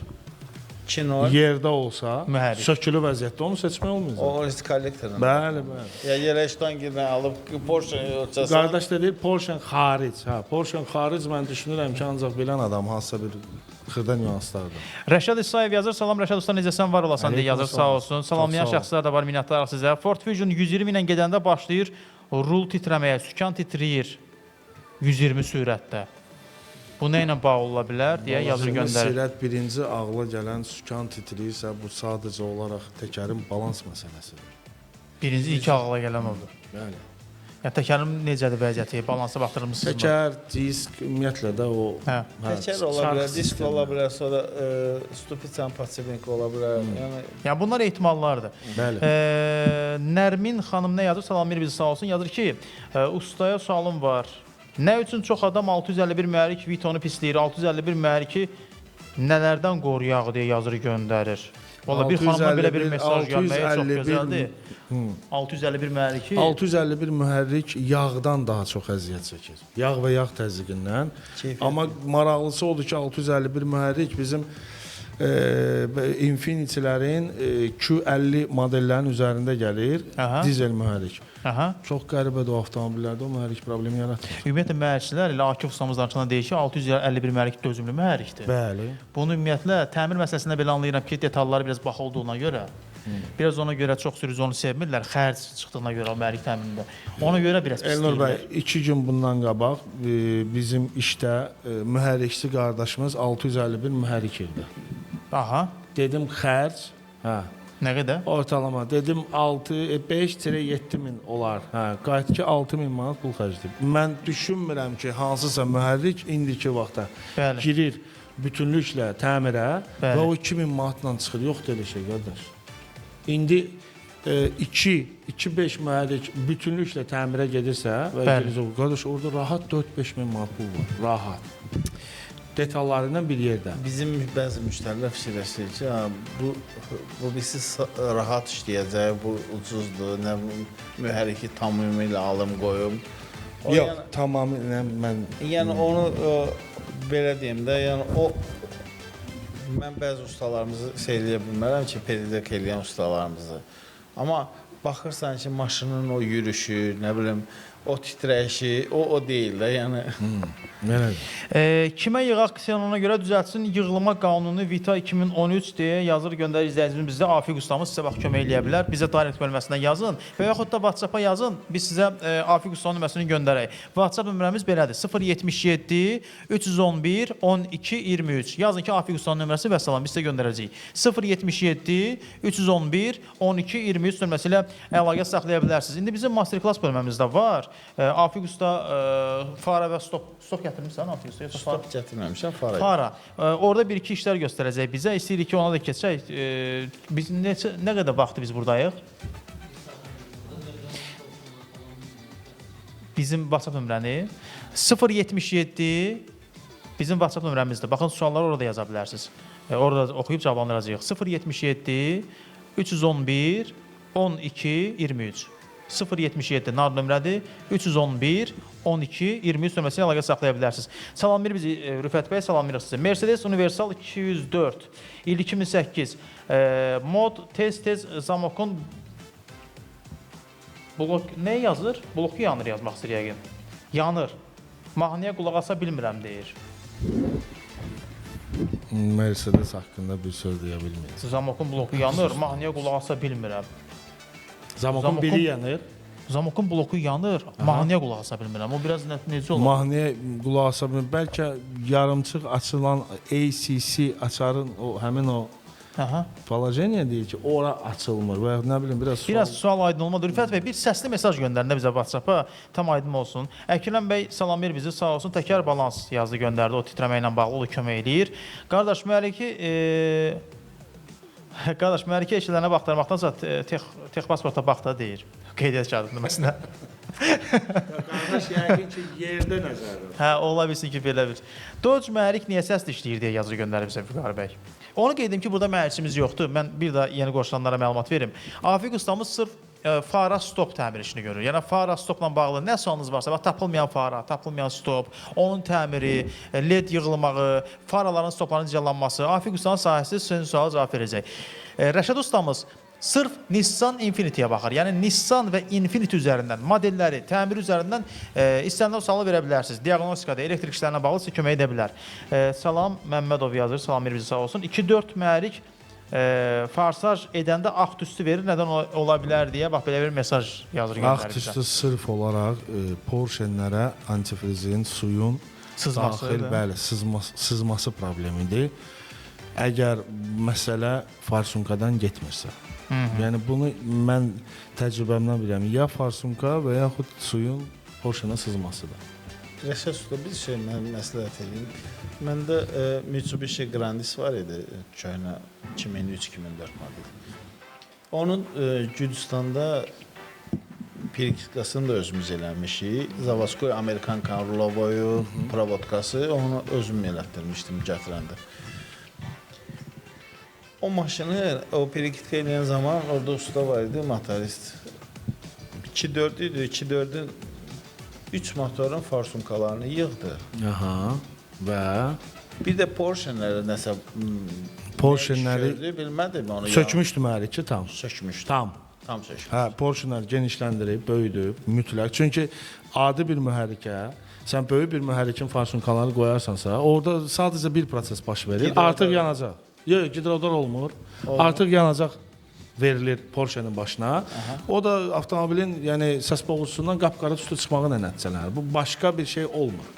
yerdə olsa, sökülü vəziyyətdə onu seçmək olmayacaq. O risk kollektorundan. Bəli. Ya yerləşdən girdən alıb Porsche ölçəsən. Qardaş da deyir, Porsche xaric. Porsche xaric mən düşünürəm ki, ancaq bilən adam hansısa bir xırda nüanslardır. Rəşad İsayev yazır. Salam Rəşad usta, necəsən, var olasan deyə yazır, sağ olsun. Salamlayan şəxslər də var, minnətdarıq sizə. Ford Fusion 120 ilə gedəndə başlayır rul titrəməyə, sükan titrəyir 120 sürətdə. Bu nə ilə bağlı ola bilər deyə yazır göndərir. Sürət birinci ağla gələn sükan titriyirsə, bu sadəcə olaraq təkərin balans məsələsidir. Birinci ilk ağla gələn odur. Bəli. Yəni təkərin necədir vəziyyəti? Balansa baxdırmısınızmı? Təkər, disk, ümumiyyətlə də o Təkər ola bilər, disk ola bilər, sonra stupidsan passivenk ola bilər. Yəni bunlar ehtimallardır. Bəli. Nərmin xanım nə yazır? Salamir bizi sağ olsun. Yazır ki, ustaya sualım var. Nə üçün çox adam 651 mühərrik Vitonu pisləyir? 651 mühərriki nələrdən qoruyaq deyə yazır göndərir. Valla bir xanımdan belə bir mesaj gəlməyə çox gözəldir. 651 mühərriki 651 mühərrik yağdan daha çox əziyyət çəkir. Yağ və yağ təzyiqindən. Amma maraqlısı odur ki, 651 mühərrik bizim Infinity-lərin Q50 modellərinin üzərində gəlir. Dizel mühərrik. Çox qəribədir o avtomobillərdə, o mühərrik problemi yaratmır. Ümumiyyətlə mühərrikçilər elə Akif ustamızdan çıxana deyir ki, 651 mühərrik dözümlü mühərrikdir. Bəli. Bunu ümumiyyətlə təmir məsələsində belə anlayıram ki, detalları biraz baha olduğuna görə, biraz ona görə çox sürücü onu sevmirlər, xərc çıxdığına görə o mühərrik təminində. Ona görə biraz Elnur bəy, pisləyirlər. 2 gün bundan qabaq bizim işdə mühərrikçi qardaşımız 651 mühərrik idi. Aha. Dedim xərc, Nə qədər? ortalama dedim 5-7 min olar. Qayıt ki 6 min manat pul xərcləyib. Mən düşünmürəm ki, hansısa mühərrik indiki vaxtda girir bütünlüklə təmirə və o 2000 manatla çıxır. Yoxdur elə şey, qardaş. İndi 2-5 mühərrik bütünlüklə təmirə gedirsə və qardaş orada rahat 4-5 min manat pul var. Rahat. Detallarından bir yerdə. Bizim bəzi müştərilər fikirləşir ki, bu birisi rahat işləyəcək, bu ucuzdur, nə mühərriki tamamilə alım qoyum. Yox, tamamilə mən... Yəni onu belə deyim də, yəni mən bəzi ustalarımızı eləyə bilmərəm ki, pedagog eləyən ustalarımızı. Amma baxırsan ki, maşının o yürüyüşü, nə bilim, o titrəyişi, o deyil də, yəni... Kimə yığ aksiyonuna görə düzəltsin yığılma qanunu Vita 2013 deyə yazır göndərir izləyicimiz bizə. Afiq ustamız sizə bax kömək eləyə bilər. Bizə direkt bölməsindən yazın və yaxud da WhatsApp-a yazın. Biz sizə Afiq ustanın nömrəsini göndərək. WhatsApp nömrəmiz belədir. 077 311 12 23. Yazın ki, Afiq ustanın nömrəsi və salam biz sizə göndərəcəyik. 077 311 12 23 nömrəsi ilə əlaqə saxlaya bilərsiniz. İndi bizim masterclass bölməmizdə var. Afiq usta fara və stop gətirmişsən Afiq usta? Stop gətirməmişəm, fara. Fara. Orada bir-iki işlər göstərəcək bizə. İstəyirik ki, ona da keçək. Biz nə qədər vaxtı biz buradayıq? Bizim WhatsApp nömrəni 077 bizim WhatsApp nömrəmizdir. Baxın, sualları orada yaza bilərsiniz. Orada oxuyub cavablandıracağıq. 077 311 12 23. 077 NAR nömrədir. 311 12 23 nömrəsi ilə əlaqə saxlaya bilərsiniz. Salamlayır bizi Rüfət bəy, salamlayırıq sizə. Mercedes Universal 204 il 2008 mod tez Zamokun blok nə yazır? Bloku yanır yazmaq istəyir yəqin. Yanır. Mahnıya qulaq asa bilmirəm deyir. Mercedes haqqında bir söz deyə bilməyəcəm. Zamokun bloku yanır, mahnıya qulaq asa bilmirəm. Zamokun biri yanır. Zamokun bloku yanır, mahnıya qulaq asa bilmirəm. O biraz necə olur? Mahnıya qulaq asa bilmirəm. Bəlkə yarımçıq açılan ACC açarın o həmin o Palajeniya deyir ki, ora açılmır və nə bilim biraz sual aydın olmadı. Rüfət bəy bir səsli mesaj göndərin də bizə WhatsApp-a, tam aydın olsun. Əkrəm bəy salamlayır bizi, sağ olsun. Təkər balans yazdı, göndərdi. O titrəmə ilə bağlı o da kömək eləyir. Qardaş mühərriki eşilərinə baxdırmaqdansa texpasporta bax da deyir. Qeydiyyat kağıdında məsələn. Qardaş yəqin ki, yerdə nəzərdir. Hə, ola bilsin ki, belə bir. Dodge mühərrik niyə səsli işləyir deyə yazır göndərib bizə Füqar bəy. Onu qeyd edim ki, burada mühərrikçimiz yoxdur. Mən bir də yeni qoşulanlara məlumat verim. Afiq ustamız sırf fara stop təmir işini görür. Yəni fara stopla bağlı nə sualınız varsa, bax tapılmayan fara, tapılmayan stop, onun təmiri, LED yığılmağı, faraların stoplarının cəllanması, Afiq ustanın sahəsi sizin suala cavab verəcək. Rəşad ustamız sırf Nissan Infinity-yə baxır. Yəni Nissan və Infinity üzərindən, modelləri, təmir üzərindən istənilən sualı verə bilərsiniz. Diaqnostikada, elektrik işlərinə bağlı sizə kömək edə bilər. Salam, Məmmədov yazır, salam bizi sağ olsun. 2-4 mühərrik farsaj edəndə ağ tüstü verir, nədən ola bilər deyə bax belə bir mesaj yazır göndərir bizə. Ağ tüstü sırf olaraq Porsche-lərə antifrizin, suyun Sızması, daxil, da. bəli, sızması problemidir. Əgər məsələ farsunkadan getmirsə. Yəni bunu mən təcrübəmdən bilirəm. Ya farsunka və yaxud suyun porşana sızmasıdır. Rəşad usta bir şey mən məsləhət edeyim. Məndə Mitsubishi Grandis var idi, köhnə 2003-2004 model. Onun Gürcüstanda periklikasını da özümüz eləmişik. Zavadskoy Amerikan Karlovoyu, provodkası, onu özüm elətdirmişdim gətirəndə. O maşını, o periklitka eləyən zaman orada usta var idi, motorist. 2.4 idi, 2.4-ün 3 motorun farsunkalarını yığdı. Aha. Və Bir də Porsche-ləri nəsə Porsche-ləri bilmədim onu. sökmüşdü mühərriki tam. Sökmüşdü. Tam. Tam sökmüşdü. Hə, Porsche-ləri genişləndirib, böyüdüb, mütləq. Çünki adi bir mühərrikə sən böyük bir mühərrikin farsunkalarını qoyarsansa, orada sadəcə bir proses baş verir. Gidrodar. Artıq yanacaq. Yox, gidrodar olmur. Artıq yanacaq verilir Porsche-nin başına. O da avtomobilin, yəni səs boğusundan qapqara tüstü çıxmağı ilə nəticələnir. Bu başqa bir şey olmur.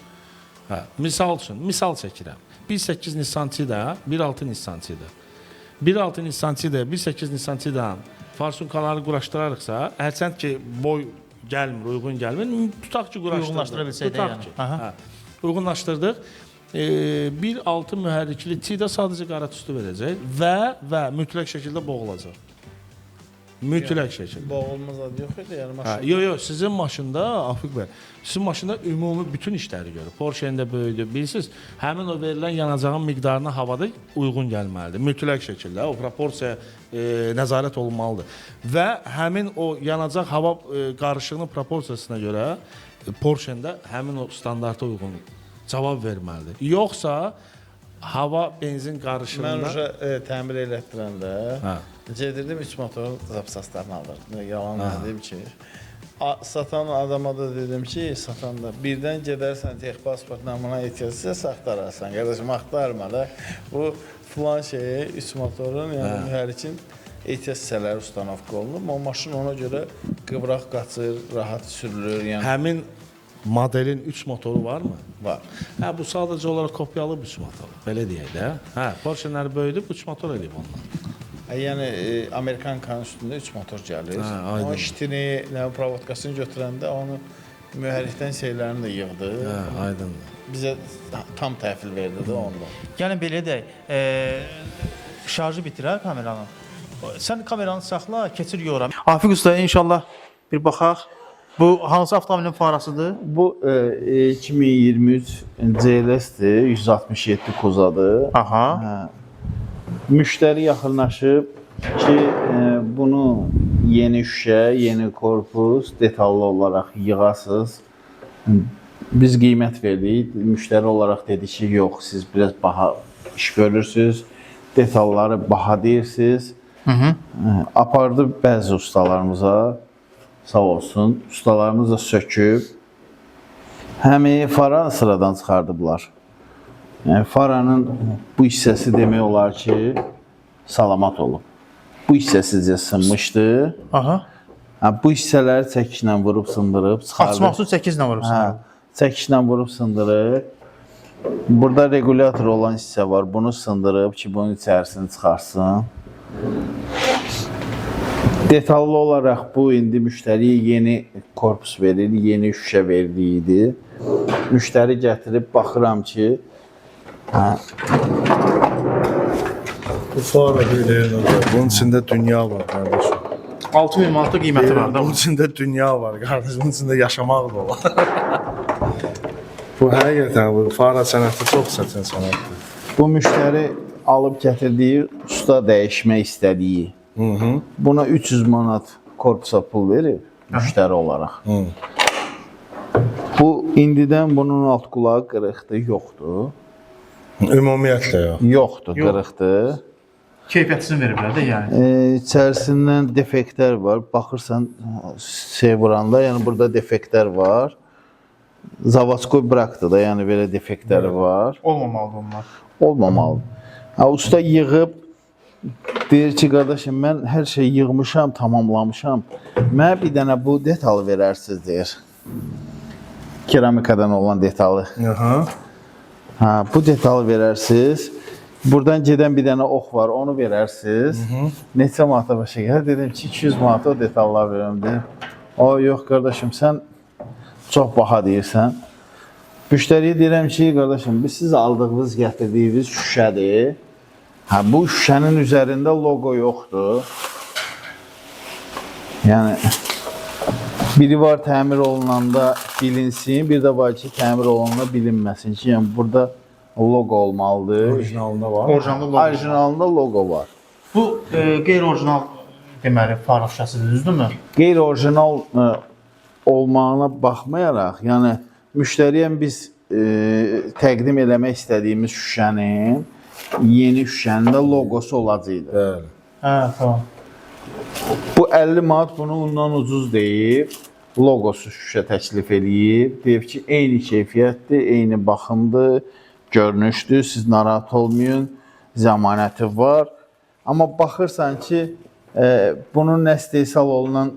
Hə, misal çəkirəm. 1.8 Nissan-çı da, 1.6 Nissan-çı da. 1.6 Nissan-çı da, 1.8 Nissan-çı da farsunkaları quraşdırarıqsa, hərçənd ki boy gəlmir, uyğun gəlmir, tutaq ki quraşdırdıq. Uyğunlaşdıra bilsək də yəni. Hə, uyğunlaşdırdıq. 1.6 mühərrikli çi də sadəcə qara tüstü verəcək və mütləq şəkildə boğulacaq. Mütləq şəkildə. Boğulmaz adı yox idi, yəni Hə, maşın. yox, sizin maşında Afiq bəy, sizin maşında ümumi bütün işləri görür. Porsche-nin də böyüdür. Bilirsiniz, həmin o verilən yanacağın miqdarına havada uyğun gəlməlidir. Mütləq şəkildə o proporsiya nəzarət olunmalıdır. Və həmin o yanacaq hava qarışığının proporsiyasına görə Porsche-nin də həmin o standarta uyğun cavab verməlidir. Yoxsa hava benzin qarışığında Mən uje təmir elətdirəndə hə. gedirdim 3 motorun zapsaslarını alırdım. Yalan dedim ki, satan adama da dedim ki, satanda birdən gedərsən tex pasport namına ehtiyacı saxtararsan. Qardaşım axtarma da. Bu filan şeyi 3 motorun, yəni mühərrikin ehtiyac hissələri ustanovka olunur. O maşın ona görə qıvraq qaçır, rahat sürülür. Yəni Həmin modelin 3 motoru varmı? var. Hə, bu sadəcə olaraq kopyalıb 3 motor. Belə deyək də. Hə, Porsche-ləri böyüdüb 3 motor eləyib onlar. Yəni Amerikan kanun üstündə 3 motor gəlir. Hə, aydın. O iştini, nə provodkasını götürəndə onu mühərrikdən şeylərini də yığdı. Hə, aydındır. Bizə tam təhvil verdi də onda. Gəlin belə deyək, şarjı bitirər kameranın. Sən kameranı saxla, keçir yora. Afiq usta, inşallah bir baxaq. Bu hansı avtomobilin farasıdır? Bu 2023 CLS-dir, 167 kozadır. Aha. Hə. Müştəri yaxınlaşıb ki, bunu yeni şüşə, yeni korpus detallı olaraq yığasınız. Biz qiymət verdik. Müştəri olaraq dedi ki, yox, siz biraz baha iş görürsünüz. Detalları baha deyirsiniz. Apardı bəzi ustalarımıza, sağ olsun. Ustalarımız da söküb. Həmi fara sıradan çıxardıblar. Yəni faranın bu hissəsi demək olar ki, salamat olub. Bu hissəsizcə sınmışdı. Aha. Bu hissələri çəkişlə vurub sındırıb çıxardı. Açmaq üçün 8 ilə vurursan. Çəkişlə vurub sındırıb. Burada regulator olan hissə var. Bunu sındırıb ki, bunun içərisini çıxarsın. Detallı olaraq bu indi müştəriyə yeni korpus verir, yeni şüşə verdiydi. Müştəri gətirib baxıram ki, Bu fara belə bunun içində dünya var qardaşım. 6000 manatda qiyməti var da. Bunun içində dünya var qardaşım. Bunun içində yaşamaq da var. Bu həqiqətən bu fara sənəti çox çətin sənətdir. bu müştəri alıb gətirdiyi usta dəyişmək istədiyi. Buna 300 manat korpusa pul verib müştəri olaraq. Bu indidən bunun alt qulağı qırıqdır, yoxdur. Ümumiyyətlə yox. Yoxdur, qırıqdır. Keyfiyyətini veriblər də yəni. İçərisindən defektlər var. Baxırsan Sevranda, yəni burada defektlər var. Zavadskoy bıraktı da, yəni belə defektləri var. Olmamalıdır onlar. Olmamalıdır. Usta yığıb deyir ki, qardaşım, mən hər şeyi yığmışam, tamamlamışam. Mənə bir dənə bu detalı verərsiniz, deyir. Keramikadan olan detalı. Ha, bu detalı verərsiniz. Buradan gedən bir dənə ox var, onu verərsiniz. Neçə manata başa gəlir? Dedim ki, 200 manata o detallar verirəm dedim. O, yox qardaşım, sən çox baha deyirsən. Müştəriyə deyirəm ki, qardaşım, biz siz aldığınız, gətirdiyiniz şüşədir. Ha, bu şüşənin üzərində logo yoxdur. Yəni, biri var təmir olunanda bilinsin, bir də var ki, təmir olunanda bilinməsin ki, yəni burada logo olmalıdır. Orijinalında var. Orijinalında logo var. Bu qeyri-orijinal deməli far şüşəsidir, düzdürmü? Qeyri-orijinal olmağına baxmayaraq, yəni müştəriyə biz təqdim eləmək istədiyimiz şüşənin yeni şüşənin də logosu olacaqdı. Bəli. Hə, tamam. Bu 50 manat bunu ondan ucuz deyib, logosu şüşə təklif eləyib. Deyib ki, eyni keyfiyyətdir, eyni baxımdır, görünüşdür, siz narahat olmayın, zəmanəti var. Amma baxırsan ki, bunun nə istehsal olunan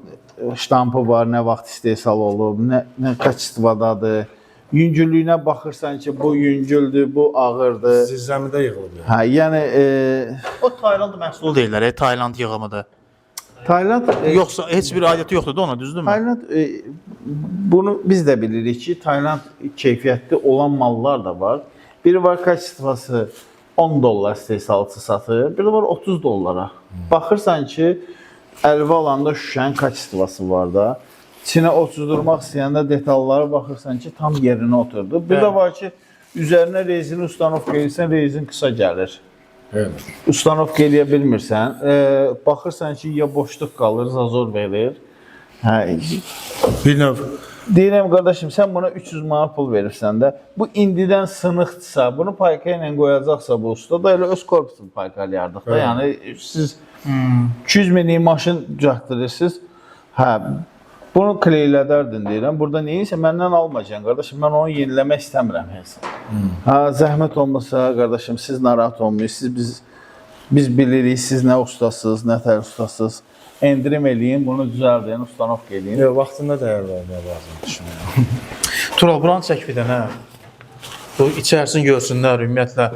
ştampı var, nə vaxt istehsal olub, nə kaç istifadadır. Yüngüllüyünə baxırsan ki, bu yüngüldür, bu ağırdır. Zirzəmidə yığılıb. Hə, yəni O Tayland məhsulu deyirlər, Tayland yığımıdır. Tayland Yoxsa heç bir aidiyyəti yoxdur da ona, düzdürmü? Tayland bunu biz də bilirik ki, Tayland keyfiyyətli olan mallar da var. Biri var kaç istifası 10 dollar istehsalçı satır, biri var 30 dollara. Baxırsan ki, əlvə alanda şüşənin kaç istifası var da. İçinə otuzdurmaq istəyəndə detallara baxırsan ki, tam yerinə oturdu. Bir də var ki, üzərinə rezin ustanovka edirsən, rezin qısa gəlir. Evet. Ustanovka eləyə bilmirsən, baxırsan ki, ya boşluq qalır, zazor verir. Bir növ. Deyirəm, qardaşım, sən buna 300 manat pul verirsən də, bu indidən sınıqdırsa, bunu payka ilə qoyacaqsa bu usta da elə öz korpusunu paykalayardıq da. Yəni, siz 200 minlik maşın düzəltdirirsiniz, bunu kleylədərdin deyirəm. Burada neysə məndən almayacaksın, qardaşım. Mən onu yeniləmək istəmirəm heç. Zəhmət olmasa, qardaşım, siz narahat olmayın. Biz bilirik, siz nə ustasınız, nə tər ustasınız. Endirim eləyin, bunu düzəldin, ustanovka eləyin. Yox, vaxtında dəyər vermək lazım düşünürəm. Tural, buranı çək bir dənə. Bu içərisini görsünlər ümumiyyətlə.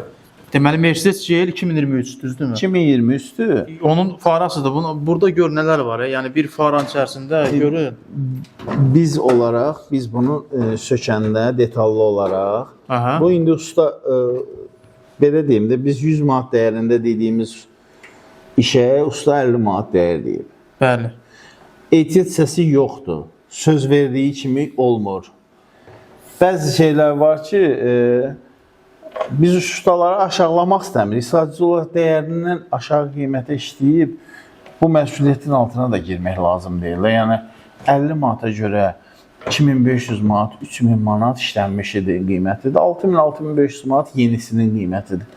Deməli, Mercedes GL 2023, düzdürmü? 2023-dür. Onun farasıdır. Burada gör nələr var. Yəni, bir faranın içərisində görün. Biz olaraq, biz bunu sökəndə detallı olaraq, bu indi usta, belə deyim də, biz 100 manat dəyərində dediyimiz işə usta 50 manat dəyər deyib. Bəli. Ehtiyat səsi yoxdur. Söz verdiyi kimi olmur. Bəzi şeylər var ki, biz ustaları aşağılamaq istəmirik. Sadəcə olaraq dəyərindən aşağı qiymətə işləyib, bu məsuliyyətin altına da girmək lazım deyil. Yəni, 50 manata görə 2500 manat, 3000 manat işlənmişidir qiymətidir. 6000-6500 manat yenisinin qiymətidir.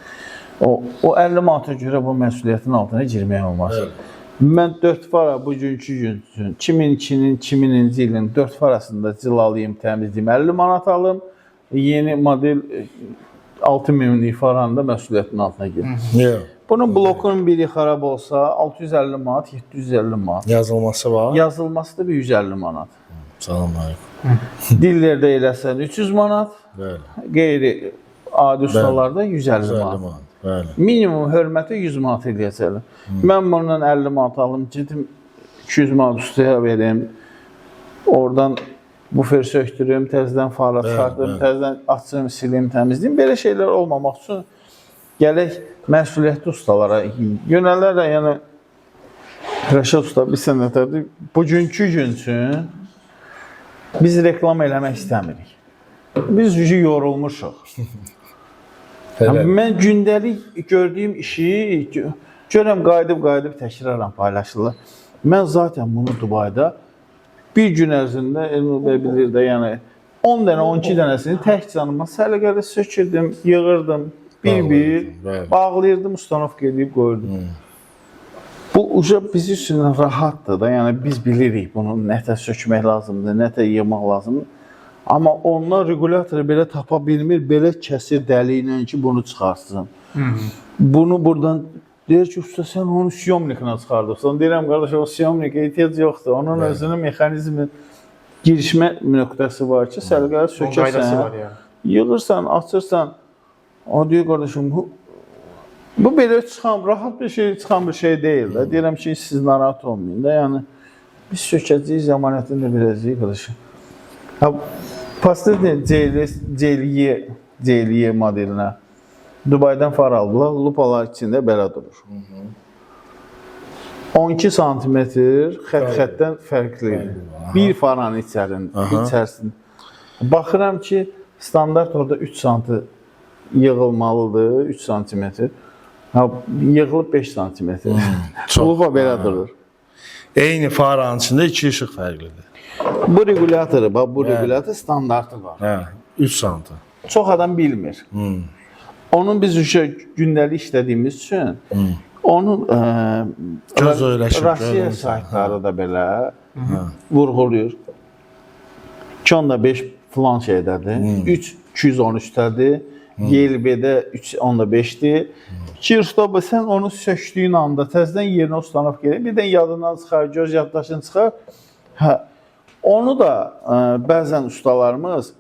O 50 manata görə bu məsuliyyətin altına girmək olmaz. Mən 4 fara bugünkü gün üçün 2002-nin, 2000-ci ilin 4 farasında cilalayım, təmizləyim, 50 manat alım. Yeni model 6000'lik faranın da məsuliyyətin altına girir. Bunun blokun biri xarab olsa 650 manat, 750 manat. Yazılması var. Yazılması da bir 150 manat. Salamünaleyküm. Dillərdə eləsən 300 manat. Bəli. Qeyri adi ustalarda 150 manat. Bəli. Minimum hörməti 100 manat eləyəcəklər. Mən bundan 50 manat alım, gedim 200 manat ustaya verim. Oradan bufer söktürüm, təzədən fara çıxartdım, təzədən açım, silim, təmizləyim. Belə şeylər olmamaq üçün gələk məsuliyyətli ustalara yönələrlə, yəni Rəşad usta bir sənətlərdir. Bugünkü gün üçün biz reklam eləmək istəmirik. Biz yorulmuşuq. Mən gündəlik gördüyüm işi görəm qayıdıb təkrarla paylaşırlar. Mən zaten bunu Dubayda bir gün ərzində Elnur bəy bilir də, yəni 10 dənə, 12 dənəsini tək canıma səliqəli sökürdüm, yığırdım, bir-bir, bağlayırdım, ustanovka edib qoyurdum. Bu uca biz üçün rahatdır da, yəni biz bilirik bunu nətə sökmək lazımdır, nətə yığmaq lazımdır. Amma onlar regulatoru belə tapa bilmir, belə kəsir dəli ilə ki, bunu çıxarsın. Bunu buradan deyir ki, usta sən onu siyomniklə çıxardırsan. Deyirəm, qardaş, o siyomnik ehtiyac yoxdur. Onun özünün mexanizmi, girişmə nöqtəsi var ki, səliqəli sökərsən, yığırsan, açırsan, O diyor qardaşım, bu belə çıxan, rahat bir şey çıxan bir şey deyil də. Deyirəm ki, siz narahat olmayın da. Yəni biz sökəcəyik, zəmanətini də biləcəyik qardaşım. Pastel CLE modelinə Dubaydan far aldılar, lupalar içində belə durur. 12 sm xətt-xəttdən fərqlidir. Bir faranın içərisində. Baxıram ki, standart orada 3 sm yığılmalıdır, 3 sm. Yığılıb 5 sm. Lupa belə durur. Eyni faranın içində 2 işıq fərqlidir. Bu regulatoru, bu regulator standartı var. Hə, 3 sm. Çox adam bilmir. Onun biz gündəlik işlədiyimiz üçün onun Göz öyrəşib. Rusiya saytları da belə vurğuluyur. 2.5 falan şeydədir. 3.213-dədir. YLB-də 3.5-dir. Kirstoba sən onu sökdüyün anda təzədən yerinə ustanıb gəlir. Birdən yadından çıxar, göz yaddaşın çıxar. Hə, onu da bəzən ustalarımız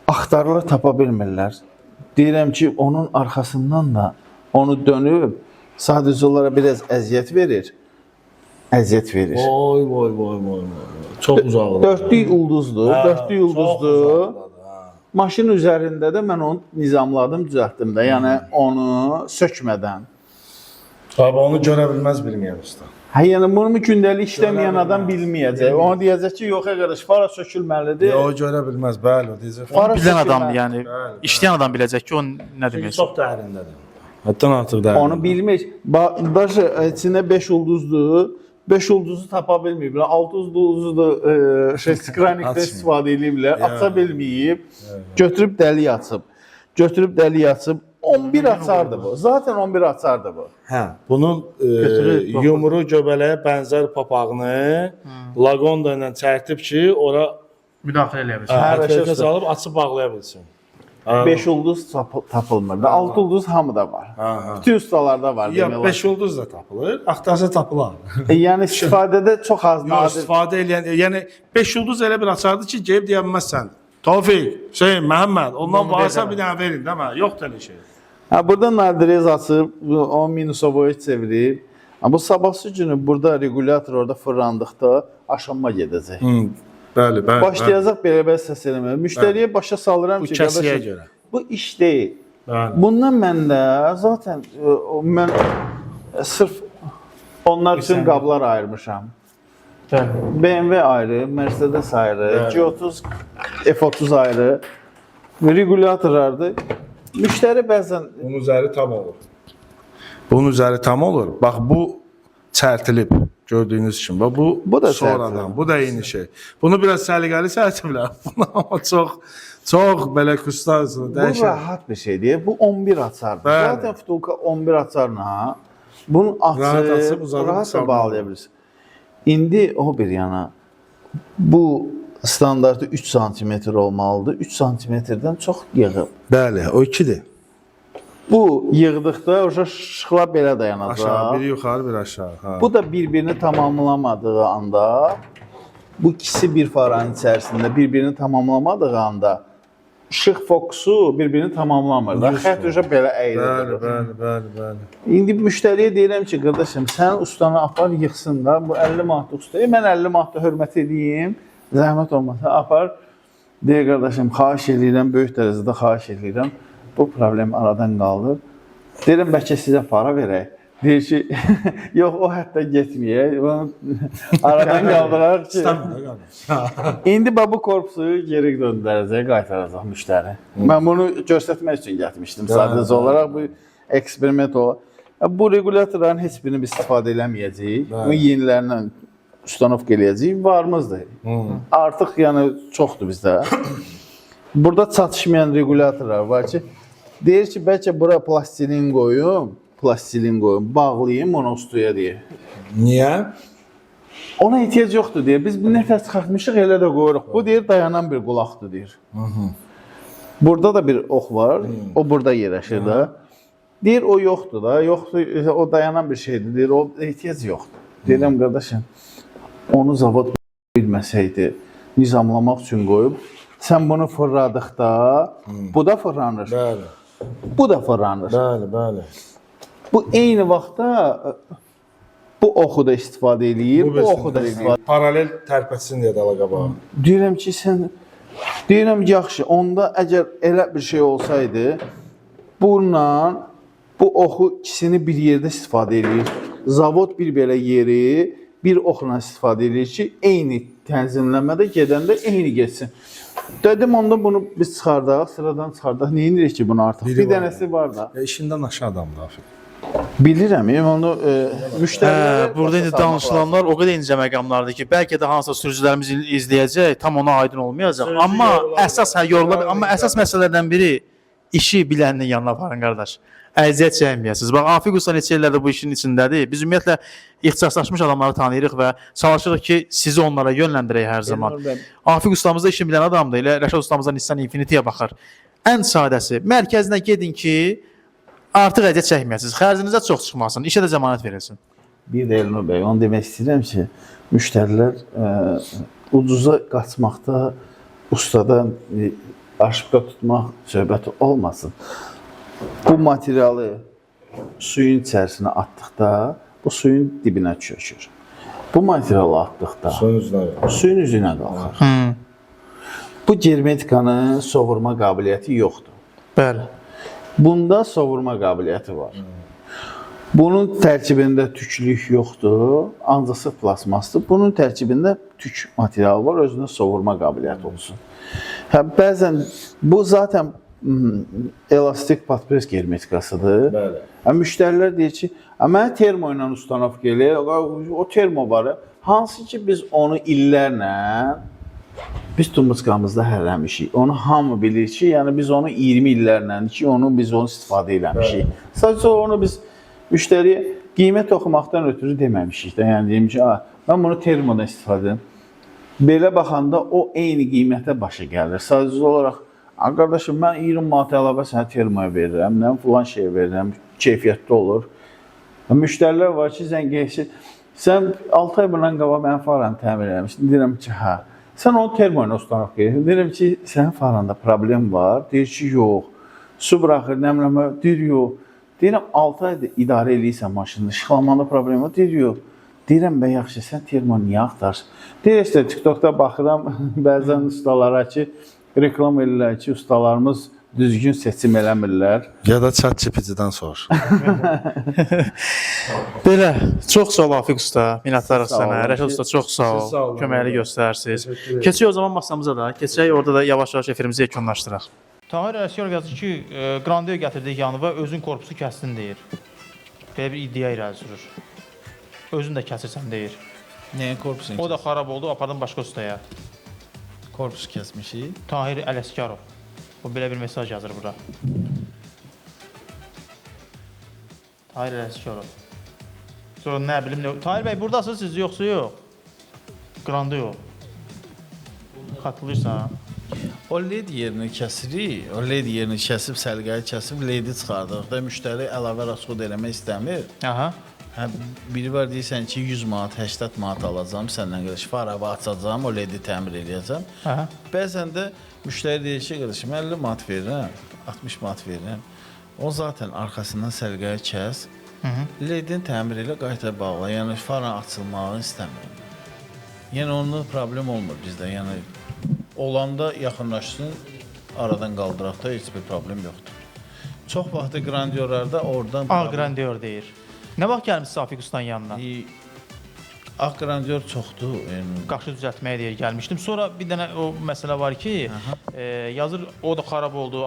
axtarılır, tapa bilmirlər. Deyirəm ki, onun arxasından da onu dönüb sadəcə olaraq biraz əziyyət verir. Əziyyət verir. Vay. Çox uzaqdır. Dörtlük ulduzdur. Maşın üzərində də mən onu nizamladım, düzəltdim də. Yəni onu sökmədən. Abi onu görə bilməz bilməyən usta. Hə, yəni bunu gündəlik işləməyən adam bilməyəcək. Onu deyəcək ki, yox qardaş, fara sökülməlidir. O görə bilməz, bəli, o deyəcək. Fara Bilən adam, sökülməlidir. yəni işləyən adam biləcək ki, o nə demək. Çox dərindədir. Həddən artıq dərin. Onu bilmir. Başı içində 5 ulduzdur. 5 ulduzu tapa bilməyiblər. 6 ulduzu da skranlikdə istifadə ediblər. Aça bilməyib. Götürüb dəlik açıb. 11 açardı bu. Zaten 11 açardı bu. Hə, bunun yumru göbələyə bənzər papağını Lagonda ilə çərtib ki, ora Müdaxilə eləyə bilsin. hərəkətə salıb açıb bağlaya bilsin. 5 ulduz tapılmır. 6 ulduz hamıda var. Bütün ustalarda var. Ya 5 ulduz da tapılır, axtarsa tapılar. Yəni istifadədə çox az Yox, nadir. istifadə edən, yəni 5 ulduz elə bir açardı ki, gəlib deyə bilməzsən. Tofiq, Hüseyn, Məhəmməd, ondan varsa bir dənə verin, demə, yoxdur elə şey. Hə, burada nadirez açıb, o minusovoya çevirib. Bu sabahsı günü burada regulator orada fırlandıqda aşınma gedəcək. Bəli. Başlayacaq belə səs eləməyə. Müştəriyə başa salıram ki, kəsiyə görə. Bu iş deyil. Bəli. Bundan mən də zaten mən sırf onlar üçün qablar ayırmışam. BMW ayrı, Mercedes ayrı, G30, F30 ayrı, regulatorlardır. Müştəri bəzən Bunun üzəri tam olur. Bax bu çərtilib gördüyünüz kimi. Bax bu da sonradan. çərtilib. Bu da eyni şey. Bunu biraz səliqəli çərtiblər. Amma çox belə kustasını bu dəyişir. rahat bir şeydir. Bu 11 açardır. Bəli. Zaten Futulka 11 açarla bunu açıb uzadıb rahat da bağlaya bilirsən. İndi o bir yana bu standartı 3 sm olmalıdır. 3 sm-dən çox yığıb. Bəli, o 2-dir. Bu yığdıqda o şıxlar belə dayanacaq. Aşağı, biri yuxarı, biri aşağı. Ha. Bu da bir-birini tamamlamadığı anda, bu ikisi bir faranın içərisində bir-birini tamamlamadığı anda işıq fokusu bir-birini tamamlamır. Da xətt belə əyrilir. Bəli. İndi müştəriyə deyirəm ki, qardaşım, sən ustanı apar yıxsın da, bu 50 manat ustaya, mən 50 manat da hörmət edeyim, zəhmət olmasa apar. Deyir qardaşım, xahiş edirəm, böyük dərəcədə xahiş edirəm, bu problem aradan qaldır. Deyirəm, bəlkə sizə para verək. Deyir ki, yox, o hətta getməyək, aradan qaldıraq ki, indi bu korpusu geri döndürəcək, qaytaracaq müştəri. Mən bunu göstərmək üçün gətirmişdim sadəcə olaraq, bu eksperiment olaraq. Bu regulatorların heç birini biz istifadə eləməyəcəyik, bu yenilərindən ustanovka eləyəcəyik, varımızdır. Artıq yəni çoxdur bizdə. Burada çatışmayan regulatorlar var ki, deyir ki, bəlkə bura plastilin qoyum, bağlayayım onu ustaya deyir. Niyə? Ona ehtiyac yoxdur deyir. Biz bir nəfər çıxartmışıq, elə də qoyuruq. Bu deyir, dayanan bir qulaqdır deyir. Burada da bir ox var, o burada yerləşir də. Deyir, o yoxdur da, yoxdur, o dayanan bir şeydir, deyir, o ehtiyac yoxdur. Deyirəm, qardaşım, onu zavod bilməsəydi, nizamlamaq üçün qoyub, sən bunu fırladıqda, bu da fırlanır. Bəli. Bu da fırlanır. Bəli. Bu eyni vaxtda bu oxu da istifadə eləyir, bu oxu da istifadə. Paralel tərpətsin deyə dala qabağa. Deyirəm ki, deyirəm ki, yaxşı, onda əgər elə bir şey olsaydı, bununla bu oxu ikisini bir yerdə istifadə edir. Zavod bir belə yeri bir oxla istifadə edir ki, eyni tənzimləmədə gedəndə eyni getsin. Dedim, onda bunu biz çıxardaq, sıradan çıxardaq. Nə edirik ki, bunu artıq? Bir dənəsi var da. İşindən aşağı adamdır Afiq. Bilirəm, onu müştərilərə... Burada indi danışılanlar o qədər incə məqamlardır ki, bəlkə də hansısa sürücülərimiz izləyəcək, tam ona aydın olmayacaq. Amma əsas amma əsas məsələlərdən biri işi bilənin yanına aparın, qardaş. Əziyyət çəkməyəsiniz. Bax, Afiq Usta neçə illərdir bu işin içindədir. Biz ümumiyyətlə ixtisaslaşmış adamları tanıyırıq və çalışırıq ki, sizi onlara yönləndirək hər zaman. Afiq Ustamız da işin bilən adamdır. Elə Rəşad Ustamızdan Nissan Infinity-yə baxır. Ən sadəsi, mərkəzinə gedin ki, artıq əziyyət çəkməyəsiniz. Xərcinizə çox çıxmasın, işə də zəmanət verilsin. Bir də Elnur bəy, onu demək istəyirəm ki, müştərilər ucuza qaçmaqda ustadan aşıqda tutmaq söhbəti olmasın. Bu materialı suyun içərisinə atdıqda, bu suyun dibinə çökür. Bu materialı atdıqda suyun üzünə qalxır. Bu germetikanın sovurma qabiliyyəti yoxdur. Bəli. Bunda sovurma qabiliyyəti var. Bunun tərkibində tüklük yoxdur, ancaq sırf plasmasdır. Bunun tərkibində tük materialı var, özünə sovurma qabiliyyəti olsun. Bəzən bu zaten elastik patpres germetikasıdır. Müştərilər deyir ki, mənə termo ilə ustanovka elə, o termo var. Hansı ki biz onu illərlə biz tumbuçkamızda hərləmişik. Onu hamı bilir ki, yəni biz onu 20 illərlə ki, biz onu istifadə eləmişik. Sadəcə onu biz müştəriyə qiymət oxumaqdan ötürü deməmişik də. Yəni deyim ki, mən bunu termodan istifadə edirəm. Belə baxanda o eyni qiymətə başa gəlir. Sadəcə olaraq, qardaşım, mən 20 manat əlavə sənə termoya verirəm, nə filan şey verirəm, keyfiyyətli olur. Müştərilər var ki, zəng geçir, sən 6 ay bundan qabaq mənim faranı təmir eləmişsin. Deyirəm ki, hə. Sən onu termoyla ustanovka edir. Deyirəm ki, sənin faranda problem var. Deyir ki, yox. Su buraxır, nəmləmə. Deyir, yox. Deyirəm, 6 ayda idarə eləyirsən maşında, işıqlamanda problem var. Deyir, yox. Deyirəm, bə yaxşı, sən termo niyə axtarsın? Deyir, işte, TikTokda baxıram, bəzən ustalara ki, reklam edirlər ki, ustalarımız düzgün seçim eləmirlər. Ya da ChatGPT-dən soruş. Belə, çox sağ ol Afiq Usta, minnətdarıq sənə. Rəşad Usta, çox sağ ol, köməkli göstərsiniz. Keçək o zaman masamıza da, keçək orada da yavaş-yavaş efirimizi yekunlaşdıraq. Tahir Ələsgərov yazır ki, Grandeo gətirdik yanıva, özün korpusu kəsdin deyir. Belə bir iddia irəli sürür. Özün də kəsirsən deyir. Nəyin korpusun? O da xarab oldu, apardım başqa ustaya. Korpus kəsmişik. Tahir Ələsgərov. O belə bir mesaj yazır bura. Tahir Ələsgərov. Sonra nə bilim nə... Tahir bəy, buradasınız siz, yoxsa yox? Grandeo. Xatırlayırsan? O LED yerini kəsirik. O LED yerini kəsib, səlqəyi kəsib, LED-i çıxardıq da müştəri əlavə rəsxod eləmək istəmir. Aha. Biri var deyirsən ki, 100 manat, 80 manat alacağım, səndən qardaş, farabı açacağım, o LED-i təmir eləyəcəm. Bəzən də müştəri deyir ki, qardaşım, 50 manat verirəm, 60 manat verirəm. O zaten arxasından səlqəyi kəs, LED-in təmir ilə qayta bağla, yəni faran açılmağını istəmir. Yəni, onunla problem olmur bizdə, yəni olanda yaxınlaşsın, aradan qaldıraq da heç bir problem yoxdur. Çox vaxtı grandiyorlarda oradan... Ağ grandiyor deyir. Nə vaxt gəlmişsiniz Afiq Ustanın yanına? Ağ grandiyor çoxdur. Qaşı düzəltməyə deyə gəlmişdim. Sonra bir dənə o məsələ var ki, yazır, o da xarab oldu.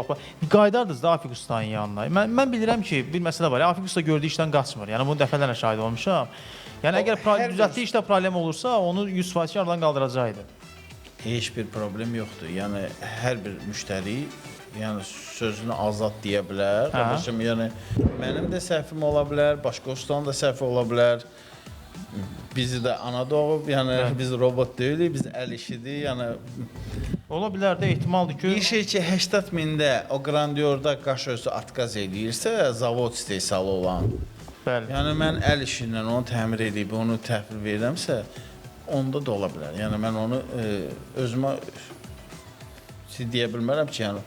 Qaydardınız da Afiq Ustanın yanına. Mən bilirəm ki, bir məsələ var. Afiq Usta gördüyü işdən qaçmır. Yəni, bunu dəfələrlə şahid olmuşam. Yəni, əgər düzəltdiyi işdə problem olursa, onu 100% aradan qaldıracaqdı. Heç bir problem yoxdur. Yəni, hər bir müştəri sözünü azad deyə bilər. Qardaşım, yəni, mənim də səhvim ola bilər, başqa ustanın da səhvi ola bilər. Bizi də ana doğub, yəni biz robot deyilik, biz əl işidir, yəni... Ola bilər də, ehtimaldır ki... Bir şey ki, 80 mində o grandiyorda qaş özü atqaz eləyirsə, zavod istehsalı olan, yəni mən əl işi ilə onu təmir edib, onu təhvil verirəmsə, onda da ola bilər. Yəni mən onu özümə deyə bilmərəm ki, yəni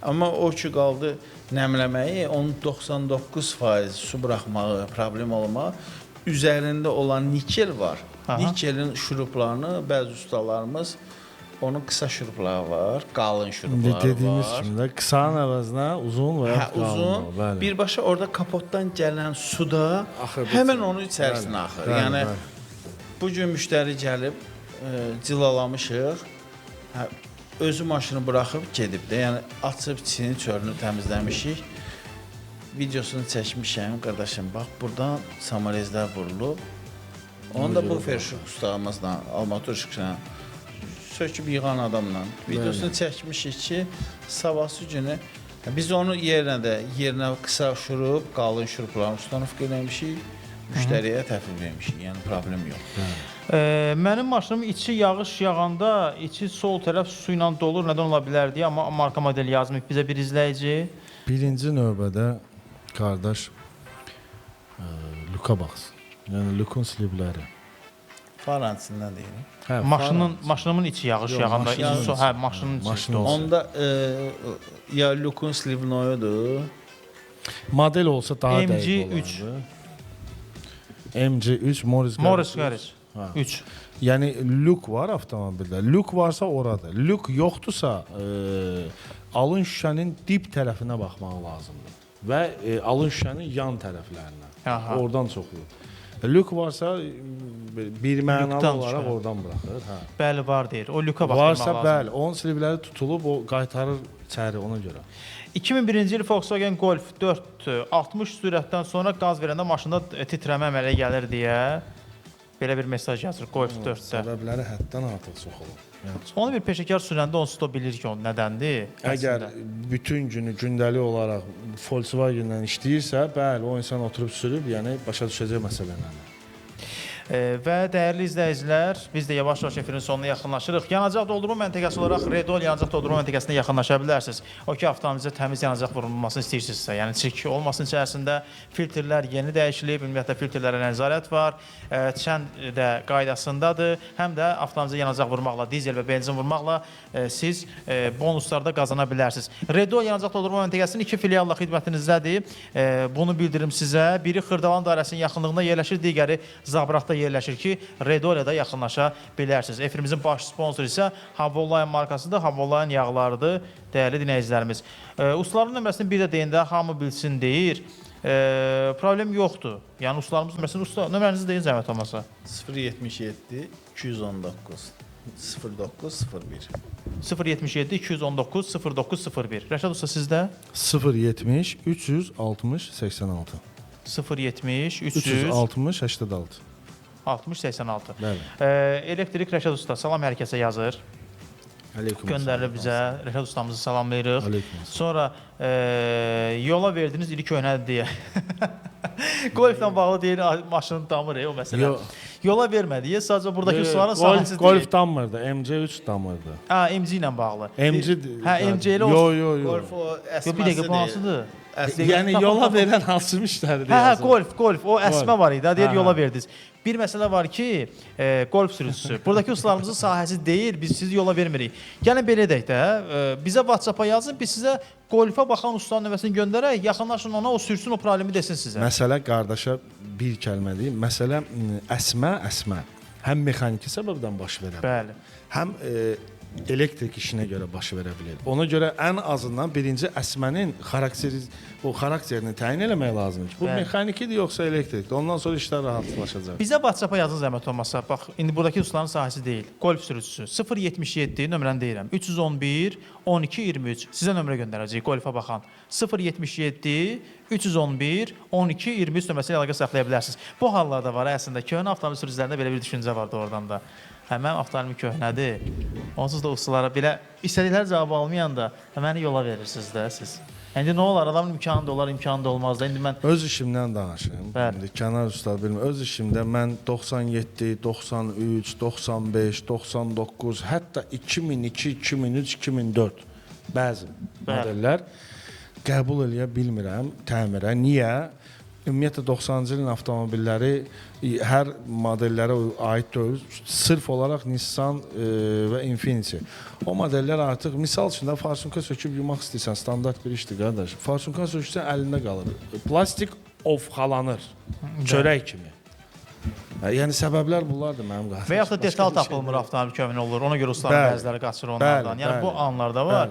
Amma o ki qaldı nəmləməyi, onun 99% su buraxmağı, problem olmağı, üzərində olan nikel var. Aha. Nikelin şuruplarını bəzi ustalarımız, onun qısa şurupları var, qalın şurupları Dediyimiz var. kimi də qısanın əvəzinə uzun və ya Uzun, bəli. birbaşa orada kapotdan gələn suda Axır həmən bitsin. onun içərisinə Bəli, axır. bəli, Yəni bəli. bu gün müştəri gəlib cilalamışıq. Özü maşını buraxıb gedib də. Yəni açıb içini, çölünü təmizləmişik. Videosunu çəkmişəm, qardaşım. Bax, burdan samarezlər vurulub. Onu da bu Ferşuk ustamızla, Almatuşukla söküb yığan adamla videosunu çəkmişik ki, sabahsı günü biz onu yerinə qısa şurup, qalın şuruplarını ustanıq eləmişik, müştəriyə təhvil vermişik. Yəni problem yox. Mənim maşınım içi yağış yağanda, içi sol tərəf su ilə dolur, nədən ola bilər deyə, amma marka model yazmayıb bizə bir izləyici. Birinci növbədə qardaş Luka baxsın. Yəni Lukun slibləri. Faransindən deyirəm. Hə, Maşınımın içi yağış Yox, yağanda, maşının içi su, içi. hə, maşının içi Maşının dolur. Onda ya Lukun slivnoyudur. model olsa daha dəqiq MG3. olardı. MG3 Morris Garage. Ha. 3. Yəni lük var avtomobildə. Lük varsa orada. Lük yoxdursa, alın şüşənin dib tərəfinə baxmaq lazımdır və alın şüşənin yan tərəflərinə. Aha. Oradan çoxlu. Lük varsa bir mənalı Lükdən olaraq çıxır. oradan buraxır. Hə. Bəli, var deyir. O lüka baxmaq Varsa lazım. bəli, onun slivləri tutulub, o qaytarır içəri ona görə. 2001-ci il Volkswagen Golf 4 60 sürətdən sonra qaz verəndə maşında titrəmə əmələ gəlir deyə belə bir mesaj yazır Golf 4-də. Səbəbləri həddən artıq çox olur. Yəni, Onu bir peşəkar sürəndə onsuz da bilir ki, o nədəndir. əgər bütün günü gündəlik olaraq Volkswagen-lə işləyirsə, bəli, o insan oturub sürüb, yəni başa düşəcək məsələni. Və dəyərli izləyicilər, biz də yavaş-yavaş efirin sonuna yaxınlaşırıq. Yanacaq doldurma məntəqəsi olaraq Redol yanacaq doldurma məntəqəsinə yaxınlaşa bilərsiniz. O ki, avtomobilinizə təmiz yanacaq vurulmasını istəyirsinizsə, yəni çirk olmasın içərisində, filtrlər yeni dəyişilib, ümumiyyətlə filtrlərə nəzarət var, çən də qaydasındadır. Həm də avtomobilinizə yanacaq vurmaqla, dizel və benzin vurmaqla siz bonuslarda qazana bilərsiniz. Redol yanacaq doldurma məntəqəsinin 2 filialla xidmətinizdədir. Bunu bildirim sizə. Biri Xırdalan dairəsinin yaxınlığında yerləşir, digəri Zabratda yerləşir ki, Redolya da yaxınlaşa bilərsiniz. Efirimizin baş sponsoru isə Havoline markasıdır, Havoline yağlarıdır, dəyərli dinləyicilərimiz. Ustaların nömrəsini bir də deyəndə hamı bilsin deyir. Problem yoxdur. Yəni ustalarımız nömrəsini, usta nömrənizi deyin zəhmət olmasa. 077 219 0901. 077 219 0901. Rəşad usta sizdə? 070 360 86. 070 300 360 86. 60 86. Bəli. Elektrik Rəşad usta salam hər kəsə yazır. Aleyküm. Göndərilib bizə. Rəşad ustamızı salamlayırıq. Aleyküm. Sonra yola verdiniz iri köhnədir deyə. Golflə bağlı deyir maşının damır o məsələ. Yox. Yola vermədi. Sadəcə buradakı ustaların sahəsi Golf damırdı, MC3 damırdı. Ha, MG ilə bağlı. MG Hə, MG ilə Yo. Golf o əsməsi Bir dəqiqə bu hansıdır? Yəni yola verən hansı müştəridir? Hə, golf. O əsmə var idi. Deyir Hə, yola hə. verdiniz. Bir məsələ var ki, golf sürücüsü. Buradakı ustalarımızın sahəsi deyil, biz sizi yola vermirik. Gəlin belə edək də, bizə WhatsApp-a yazın, biz sizə golfa baxan ustanın nömrəsini göndərək, yaxınlaşın ona, o sürsün, o problemi desin sizə. Məsələ qardaşa bir kəlmə deyim. Məsələ əsmə həm mexaniki səbəbdən baş verə bilər. Bəli. Həm elektrik işinə görə baş verə bilər. Ona görə ən azından birinci əsmənin xarakterini təyin eləmək lazımdır ki, bu Bəli. mexanikidir yoxsa elektrikdir. Ondan sonra işlər rahatlaşacaq. Bizə WhatsApp-a yazın zəhmət olmasa. Bax, indi buradakı ustaların sahəsi deyil. Golf sürücüsü 077 nömrəni deyirəm. 311 12 23. Sizə nömrə göndərəcəyik golfa baxan. 077 311 12 23 nömrəsi ilə əlaqə saxlaya bilərsiniz. Bu hallarda var əslində köhnə avtomobil sürücülərində belə bir düşüncə vardı oradan da. Həmən avtomobil köhnədir. Onsuz da ustalara belə istədikləri cavab almayanda məni yola verirsiniz də siz. İndi nə olar? Adamın imkanı da olar, imkanı da olmaz da. İndi mən Öz işimdən danışım. Bəli. İndi kənar ustad bilmirəm. Öz işimdə mən 97, 93, 95, 99, hətta 2002, 2003, 2004 bəzi modellər qəbul eləyə bilmirəm təmirə. Niyə? ümumiyyətlə 90-cı ilin avtomobilləri hər modellərə aid deyil. Sırf olaraq Nissan və Infiniti. O modellər artıq, misal üçün də farsunka söküb yumaq istəyirsən, standart bir işdir qardaş. Farsunka sökürsən əlində qalır. Plastik ovxalanır, çörək kimi. Yəni səbəblər bunlardır mənim qəhvim. Və yaxud da detal tapılmır, avtomobil köhnə olur. Ona görə ustaların bəziləri qaçır onlardan. Yəni bu anlarda var.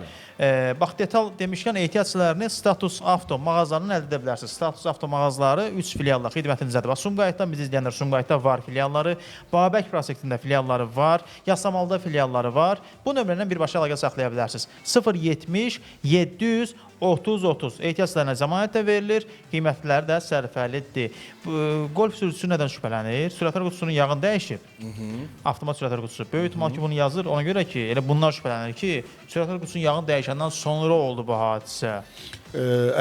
Bax, detal demişkən ehtiyacçılarını Status Avto mağazalarından əldə edə bilərsiniz. Status Avto mağazaları 3 filialla xidmətinizdədir. Bax, Sumqayıtda bizi izləyənlər Sumqayıtda var filialları, Babək prospektində filialları var, Yasamalda filialları var. Bu nömrədən birbaşa əlaqə saxlaya bilərsiniz. 070 700 30-30 ehtiyaclarına zəmanət də verilir, qiymətləri də sərfəlidir. Golf sürücüsü nədən şübhələnir? Sürətlər qutusunun yağını dəyişib. Avtomat sürətlər qutusu. Böyük ihtimal ki, bunu yazır. Ona görə ki, elə bunlar şübhələnir ki, sürətlər qutusunun yağını dəyişəndən sonra oldu bu hadisə.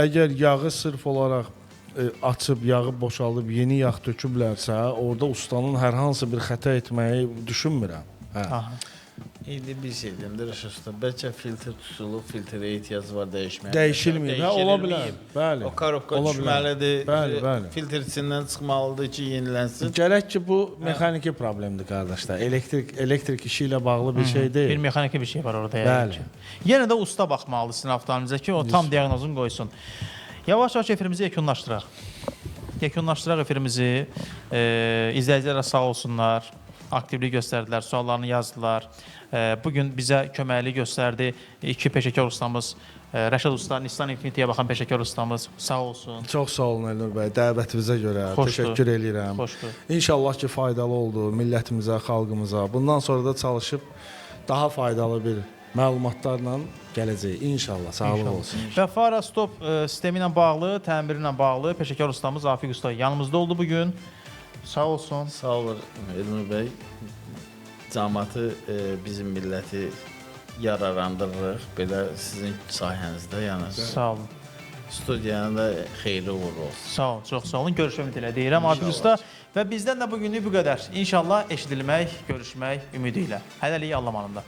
Əgər yağı sırf olaraq açıb, yağı boşaldıb, yeni yağ töküblərsə, orada ustanın hər hansı bir xəta etməyi düşünmürəm. İndi bir şey deyim, usta. Bəlkə filtr tutulub, filtrə ehtiyac var dəyişməyə. Dəyişilməyib, ola bilər. Bəli. O korobka düşməlidir, filtr içindən çıxmalıdır ki, yenilənsin. Gərək ki, bu mexaniki problemdir, qardaşlar. Elektrik işi ilə bağlı bir şey deyil. Bir mexaniki bir şey var orada. Bəli. Yenə də usta baxmalıdır sizin avtomobilinizə ki, o tam diaqnozunu qoysun. Yavaş-yavaş efirimizi yekunlaşdıraq. Yekunlaşdıraq efirimizi. İzləyicilərə sağ olsunlar. Aktivlik göstərdilər, suallarını yazdılar. Bugün bizə köməklik göstərdi iki peşəkar ustamız, Rəşad usta, Nissan Infinitiyə baxan peşəkar ustamız. Sağ olsun. Çox sağ olun Elnur bəy, dəvətinizə görə təşəkkür edirəm. Xoşdur. İnşallah ki, faydalı oldu millətimizə, xalqımıza. Bundan sonra da çalışıb daha faydalı bir məlumatlarla gələcək. İnşallah, sağlıq olsun. Və Fara Stop sistemi ilə bağlı, təmiri ilə bağlı peşəkar ustamız Afiq usta yanımızda oldu bugün. Sağ olsun. Sağ olun Elnur bəy. Cəmiyyəti, bizim milləti yararlandırırıq. Belə sizin sayənizdə, yəni. Sağ olun. Studiyanın da xeyirli uğurlu olsun. Sağ olun, çox sağ olun. Görüşmək ümidi ilə deyirəm Afiq usta. Və bizdən də bugünlük bu qədər. İnşallah eşidilmək, görüşmək ümidi ilə. Hələlik Allahın amanında.